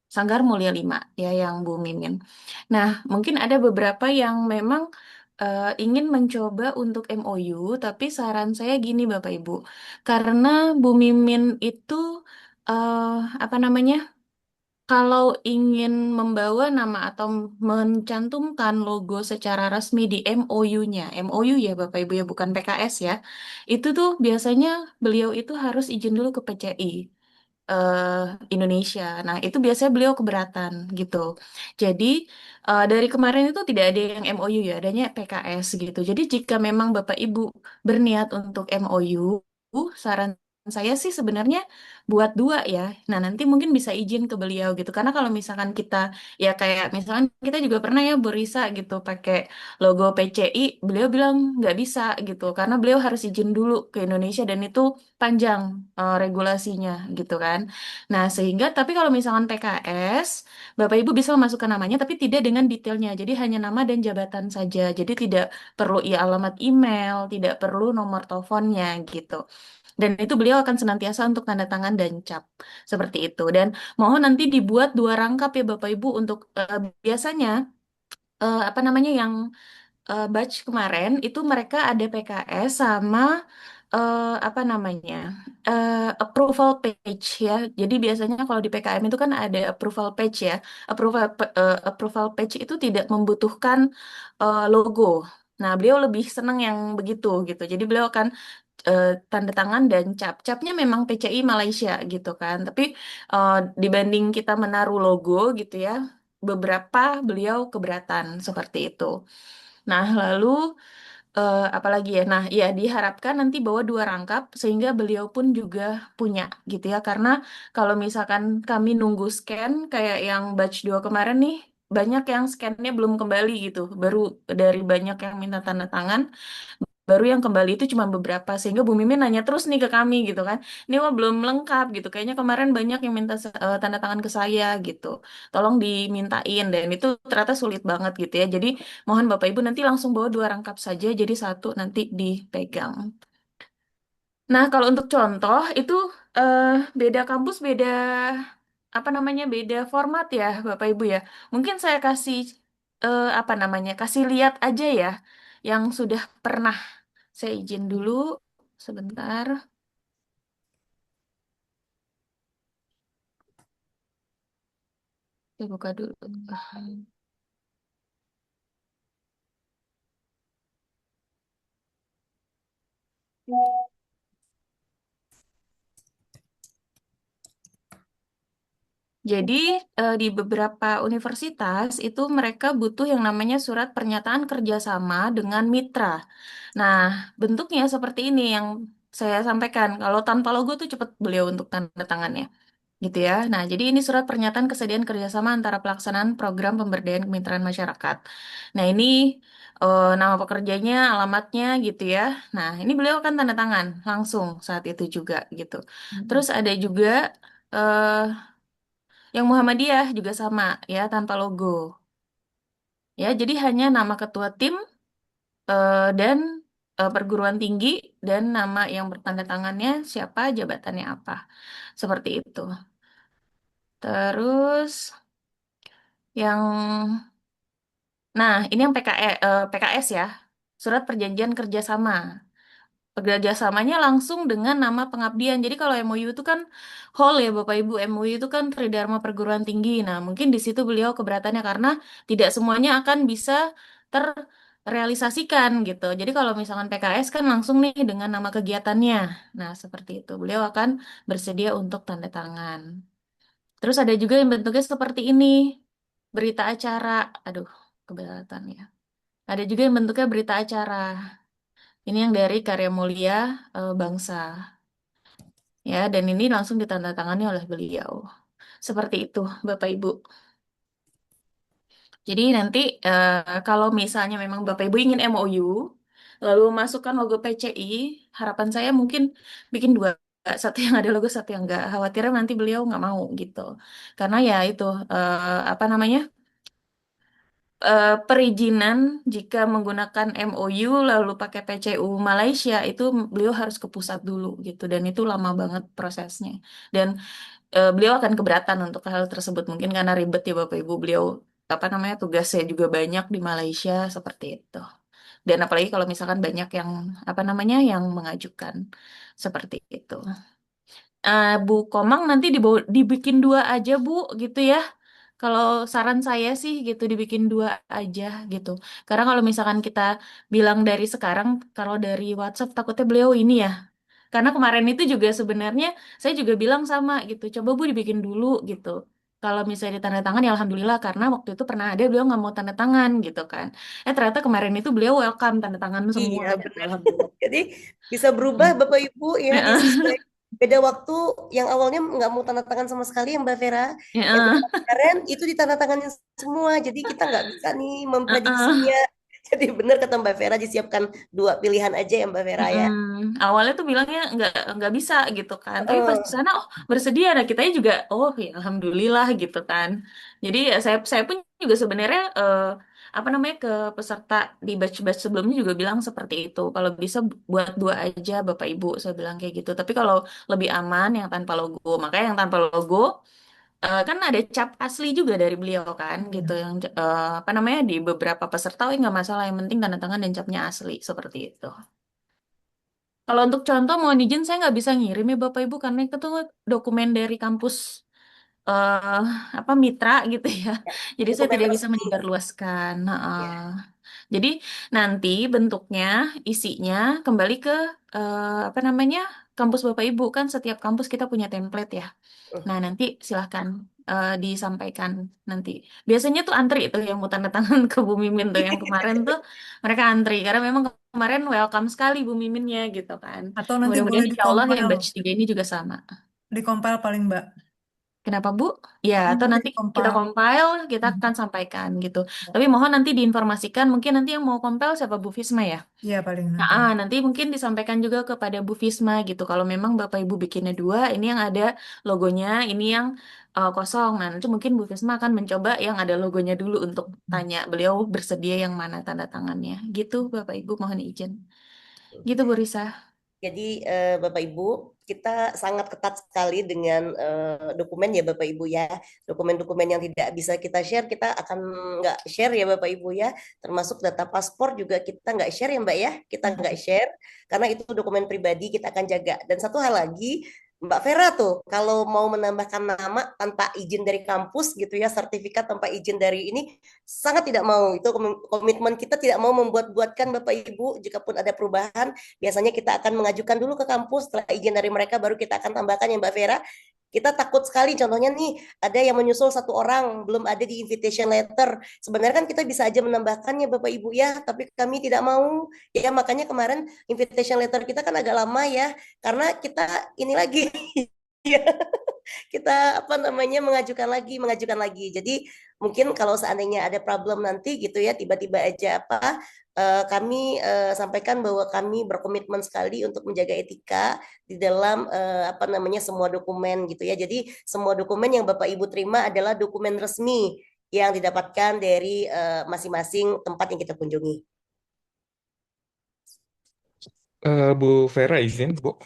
Sanggar Mulia 5 ya yang Bu Mimin. Nah, mungkin ada beberapa yang memang ingin mencoba untuk MOU, tapi saran saya gini Bapak Ibu, karena Bu Mimin itu apa namanya kalau ingin membawa nama atau mencantumkan logo secara resmi di MOU-nya, MOU ya Bapak Ibu ya, bukan PKS ya, itu tuh biasanya beliau itu harus izin dulu ke PCI eh, Indonesia. Nah, itu biasanya beliau keberatan gitu. Jadi, dari kemarin itu tidak ada yang MOU ya, adanya PKS gitu. Jadi, jika memang Bapak Ibu berniat untuk MOU, saran saya sih sebenarnya buat dua ya. Nah, nanti mungkin bisa izin ke beliau gitu. Karena kalau misalkan kita, ya kayak misalkan kita juga pernah ya berisa gitu pakai logo PCI, beliau bilang nggak bisa gitu. Karena beliau harus izin dulu ke Indonesia dan itu panjang regulasinya gitu kan. Nah, sehingga tapi kalau misalkan PKS, Bapak Ibu bisa memasukkan namanya tapi tidak dengan detailnya. Jadi hanya nama dan jabatan saja. Jadi tidak perlu ya alamat email, tidak perlu nomor teleponnya gitu. Dan itu beliau akan senantiasa untuk tanda tangan dan cap seperti itu. Dan mohon nanti dibuat 2 rangkap ya Bapak Ibu untuk biasanya apa namanya yang batch kemarin itu mereka ada PKS sama apa namanya approval page ya. Jadi biasanya kalau di PKM itu kan ada approval page ya. Approval page itu tidak membutuhkan logo. Nah, beliau lebih senang yang begitu gitu. Jadi beliau akan tanda tangan dan cap. Capnya memang PCI Malaysia gitu kan. Tapi eh, dibanding kita menaruh logo gitu ya, beberapa beliau keberatan seperti itu. Nah, lalu apalagi ya? Nah, ya diharapkan nanti bawa 2 rangkap sehingga beliau pun juga punya gitu ya. Karena kalau misalkan kami nunggu scan kayak yang batch 2 kemarin nih, banyak yang scannya belum kembali gitu. Baru dari banyak yang minta tanda tangan, baru yang kembali itu cuma beberapa. Sehingga Bu Mimin nanya terus nih ke kami gitu kan. Ini mah belum lengkap gitu. Kayaknya kemarin banyak yang minta tanda tangan ke saya gitu. Tolong dimintain dan itu ternyata sulit banget gitu ya. Jadi mohon Bapak Ibu nanti langsung bawa 2 rangkap saja, jadi satu nanti dipegang. Nah, kalau untuk contoh itu eh, beda kampus, beda apa namanya, beda format ya, Bapak Ibu ya. Mungkin saya kasih apa namanya, kasih lihat aja ya, yang sudah pernah. Saya izin dulu sebentar. Saya buka dulu. Jadi di beberapa universitas itu mereka butuh yang namanya surat pernyataan kerjasama dengan mitra. Nah, bentuknya seperti ini yang saya sampaikan. Kalau tanpa logo tuh cepat beliau untuk tanda tangannya, gitu ya. Nah, jadi ini surat pernyataan kesediaan kerjasama antara pelaksanaan program pemberdayaan kemitraan masyarakat. Nah, ini nama pekerjanya, alamatnya, gitu ya. Nah, ini beliau akan tanda tangan langsung saat itu juga, gitu. Terus ada juga eh, yang Muhammadiyah juga sama ya tanpa logo. Ya, jadi hanya nama ketua tim dan perguruan tinggi dan nama yang bertanda tangannya siapa, jabatannya apa. Seperti itu. Terus yang nah, ini yang PKS ya. Surat perjanjian kerjasama. Kerjasamanya langsung dengan nama pengabdian. Jadi kalau MOU itu kan whole ya Bapak Ibu, MOU itu kan Tridharma Perguruan Tinggi. Nah, mungkin di situ beliau keberatannya karena tidak semuanya akan bisa terrealisasikan gitu. Jadi kalau misalkan PKS kan langsung nih dengan nama kegiatannya. Nah, seperti itu. Beliau akan bersedia untuk tanda tangan. Terus ada juga yang bentuknya seperti ini. Berita acara. Aduh, keberatan ya. Ada juga yang bentuknya berita acara. Ini yang dari Karya Mulia Bangsa. Ya, dan ini langsung ditandatangani oleh beliau. Seperti itu, Bapak Ibu. Jadi nanti kalau misalnya memang Bapak Ibu ingin MOU, lalu masukkan logo PCI, harapan saya mungkin bikin 2, satu yang ada logo, satu yang enggak. Khawatirnya nanti beliau nggak mau gitu. Karena ya itu apa namanya, perizinan jika menggunakan MOU lalu pakai PCU Malaysia itu beliau harus ke pusat dulu gitu dan itu lama banget prosesnya. Dan beliau akan keberatan untuk hal tersebut mungkin karena ribet ya Bapak Ibu, beliau apa namanya tugasnya juga banyak di Malaysia seperti itu. Dan apalagi kalau misalkan banyak yang apa namanya yang mengajukan seperti itu. Bu Komang nanti dibikin 2 aja Bu gitu ya. Kalau saran saya sih gitu dibikin 2 aja gitu. Karena kalau misalkan kita bilang dari sekarang, kalau dari WhatsApp takutnya beliau ini ya. Karena kemarin itu juga sebenarnya saya juga bilang sama gitu, coba Bu dibikin dulu gitu. Kalau misalnya ditanda tangan ya alhamdulillah karena waktu itu pernah ada beliau nggak mau tanda tangan gitu kan. Ternyata kemarin itu beliau welcome tanda tangan semua Iya gitu benar. alhamdulillah. Jadi bisa berubah Bapak Ibu ya Heeh. disesuaikan. Beda waktu yang awalnya nggak mau tanda tangan sama sekali ya Mbak Vera. Yang Heeh. kemarin itu ditanda tangannya semua. Jadi kita nggak bisa nih Heeh. memprediksinya. Jadi benar kata Mbak Vera disiapkan 2 pilihan aja ya Mbak Vera ya. Awalnya tuh bilangnya nggak bisa gitu kan, tapi pas di Heeh. sana oh bersedia, nah kitanya juga oh ya alhamdulillah gitu kan. Jadi ya saya pun juga sebenarnya apa namanya ke peserta di batch-batch sebelumnya juga bilang seperti itu. Kalau bisa buat 2 aja Bapak Ibu, saya bilang kayak gitu. Tapi kalau lebih aman yang tanpa logo, makanya yang tanpa logo kan ada cap asli juga dari beliau kan gitu yang apa namanya di beberapa peserta, oh nggak masalah yang penting tanda tangan dan capnya asli seperti itu. Kalau untuk contoh mohon izin saya nggak bisa ngirim ya Bapak Ibu karena itu tuh dokumen dari kampus eh apa mitra gitu ya. Ya, Jadi saya dokumen tidak bisa resmi. menyebarluaskan. Ya. Jadi nanti bentuknya, isinya kembali ke apa namanya kampus Bapak Ibu kan setiap kampus kita punya template ya. Nah nanti silahkan disampaikan nanti. Biasanya tuh antri itu yang mau tanda tangan ke Bu Mimin tuh yang kemarin tuh mereka antri karena memang kemarin welcome sekali Bu Miminnya gitu kan. Atau nanti boleh Mudah-mudahan insya Allah yang dikompil, batch 3 ini juga sama. dikompil paling Mbak. Kenapa Bu? Ya, Atau atau nanti nanti kita dikompil. compile, kita akan sampaikan gitu. Tapi mohon nanti diinformasikan, mungkin nanti yang mau compile siapa Bu Fisma ya? Iya paling Nah, nanti. nanti mungkin disampaikan juga kepada Bu Fisma gitu. Kalau memang Bapak Ibu bikinnya 2, ini yang ada logonya, ini yang kosong. Nah, nanti mungkin Bu Fisma akan mencoba yang ada logonya dulu untuk tanya beliau bersedia yang mana tanda tangannya. Gitu Bapak Ibu mohon izin. Gitu Bu Risa. Jadi Bapak Ibu, kita sangat ketat sekali dengan dokumen ya Bapak Ibu ya. Dokumen-dokumen yang tidak bisa kita share, kita akan nggak share ya Bapak Ibu ya. Termasuk data paspor juga kita nggak share ya Mbak ya. Kita nggak share karena itu dokumen pribadi kita akan jaga. Dan satu hal lagi, Mbak Vera tuh kalau mau menambahkan nama tanpa izin dari kampus gitu ya, sertifikat tanpa izin dari ini sangat tidak mau. Itu komitmen kita tidak mau membuat-buatkan Bapak Ibu jika pun ada perubahan. Biasanya kita akan mengajukan dulu ke kampus, setelah izin dari mereka baru kita akan tambahkan ya Mbak Vera. Kita takut sekali contohnya nih ada yang menyusul 1 orang belum ada di invitation letter. Sebenarnya kan kita bisa aja menambahkannya Bapak Ibu ya, tapi kami tidak mau. Ya makanya kemarin invitation letter kita kan agak lama ya, karena kita ini lagi ya, kita apa namanya mengajukan lagi. Jadi mungkin kalau seandainya ada problem nanti gitu ya tiba-tiba aja apa kami sampaikan bahwa kami berkomitmen sekali untuk menjaga etika di dalam apa namanya semua dokumen gitu ya. Jadi semua dokumen yang Bapak Ibu terima adalah dokumen resmi yang didapatkan dari masing-masing tempat yang kita kunjungi. Bu Vera izin, Bu.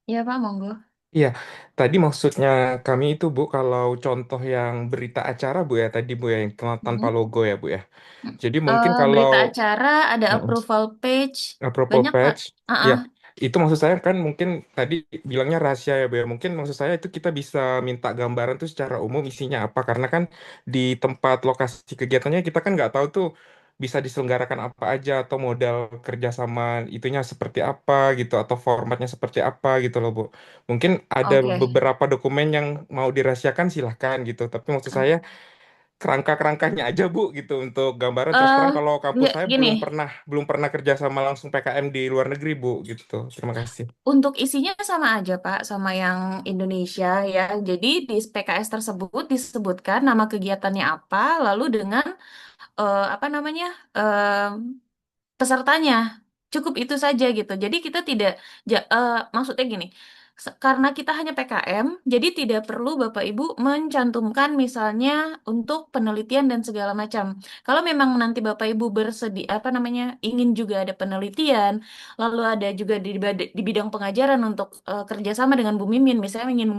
Ya Pak, monggo. Iya, tadi maksudnya kami itu Bu, kalau contoh yang berita acara Bu ya, tadi Bu ya, yang tanpa Mm-mm. logo ya Bu ya. Jadi mungkin kalau Berita acara, ada Mm-mm. approval page, Approval banyak Pak. page, Uh-uh. ya itu maksud saya kan mungkin tadi bilangnya rahasia ya Bu ya. Mungkin maksud saya itu kita bisa minta gambaran tuh secara umum isinya apa, karena kan di tempat lokasi kegiatannya kita kan nggak tahu tuh bisa diselenggarakan apa aja atau modal kerjasama itunya seperti apa gitu atau formatnya seperti apa gitu loh Bu. Mungkin ada Oke. beberapa dokumen yang mau dirahasiakan silahkan gitu. Tapi maksud saya kerangka-kerangkanya aja Bu gitu untuk gambaran. Terus Eh, terang kalau kampus nggak saya gini, belum pernah kerja sama langsung PKM di luar negeri Bu gitu. Terima kasih. untuk isinya sama aja Pak, sama yang Indonesia ya. Jadi di PKS tersebut disebutkan nama kegiatannya apa, lalu dengan apa namanya pesertanya. Cukup itu saja gitu. Jadi kita tidak, maksudnya gini, karena kita hanya PKM, jadi tidak perlu Bapak Ibu mencantumkan misalnya untuk penelitian dan segala macam. Kalau memang nanti Bapak Ibu bersedia, apa namanya, ingin juga ada penelitian, lalu ada juga di bidang pengajaran untuk kerjasama dengan Bu Mimin, misalnya ingin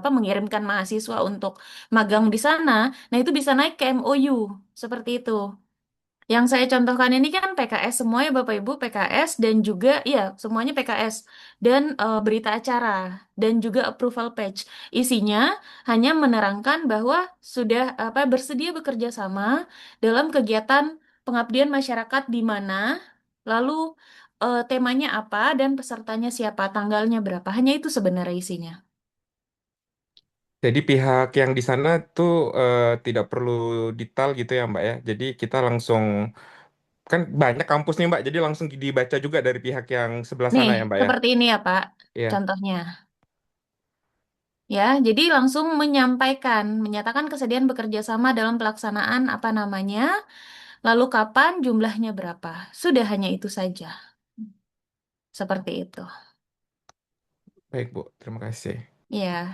mengirimkan mahasiswa untuk magang di sana, nah itu bisa naik ke MOU seperti itu. Yang saya contohkan ini kan PKS semua ya Bapak Ibu, PKS dan juga iya semuanya PKS dan berita acara dan juga approval page. Isinya hanya menerangkan bahwa sudah bersedia bekerja sama dalam kegiatan pengabdian masyarakat di mana, lalu temanya apa dan pesertanya siapa, tanggalnya berapa. Hanya itu sebenarnya isinya. Jadi pihak yang di sana tuh tidak perlu detail gitu ya Mbak ya. Jadi kita langsung kan banyak kampus nih Mbak, jadi langsung dibaca juga dari pihak yang sebelah Nih, sana ya Mbak ya. seperti ini ya Pak, Iya. contohnya. Ya, jadi langsung menyatakan kesediaan bekerja sama dalam pelaksanaan apa namanya, lalu kapan, jumlahnya berapa. Sudah hanya itu saja. Seperti itu. Baik Bu, terima kasih. Ya,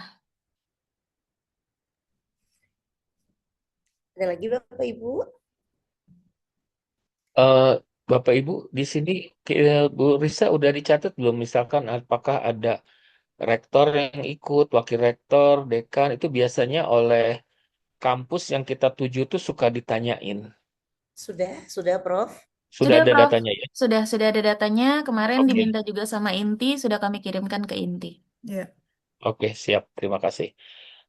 Ada lagi Bapak Ibu? Bapak Ibu di sini Bu Risa udah dicatat belum? Misalkan apakah ada rektor yang ikut, wakil rektor, dekan itu biasanya oleh kampus yang kita tuju tuh suka ditanyain. Sudah Prof. Sudah sudah ada Prof. datanya ya? Sudah ada datanya. Kemarin Oke. diminta juga sama Inti, sudah kami kirimkan ke Inti. Ya. Oke, siap. Terima kasih.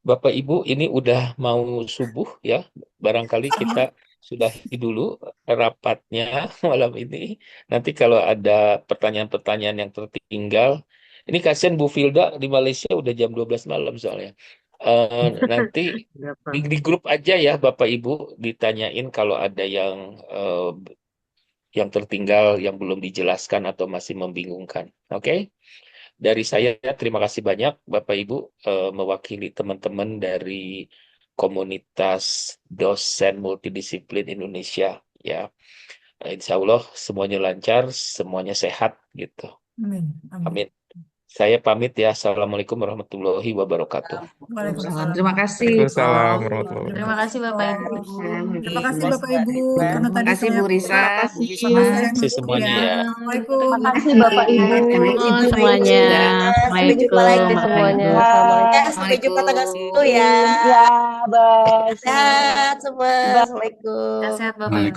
Bapak Ibu, ini udah mau subuh ya. Barangkali kita sudahi dulu rapatnya malam ini. Nanti kalau ada pertanyaan-pertanyaan yang tertinggal, ini kasihan Bu Filda di Malaysia udah jam 12 malam soalnya. Nanti di grup aja ya Bapak Ibu ditanyain kalau ada yang tertinggal, yang belum dijelaskan atau masih membingungkan. Oke? Dari saya terima kasih banyak Bapak Ibu mewakili teman-teman dari komunitas dosen multidisiplin Indonesia ya. Insya Allah semuanya lancar, semuanya sehat gitu. Amin. Amin. Amin. Saya pamit ya. Assalamualaikum warahmatullahi wabarakatuh. Waalaikumsalam. Terima kasih Waalaikumsalam Prof. warahmatullahi Terima kasih Bapak Ibu. Terima kasih Bapak Ibu karena Terima tadi kasih saya Bu Risa, Bu harus Bisma. saya Kasih dulu semuanya ya. ya. Assalamualaikum. Terima kasih Bapak Ibu. Mohon Izin semuanya. Sampai jumpa lagi Waalaikumsalam semuanya. warahmatullahi Assalamualaikum. ya. Sampai jumpa tanggal 10 ya. Ya, bye. Sehat semua. Bye. Assalamualaikum. Sehat Bapak Ibu.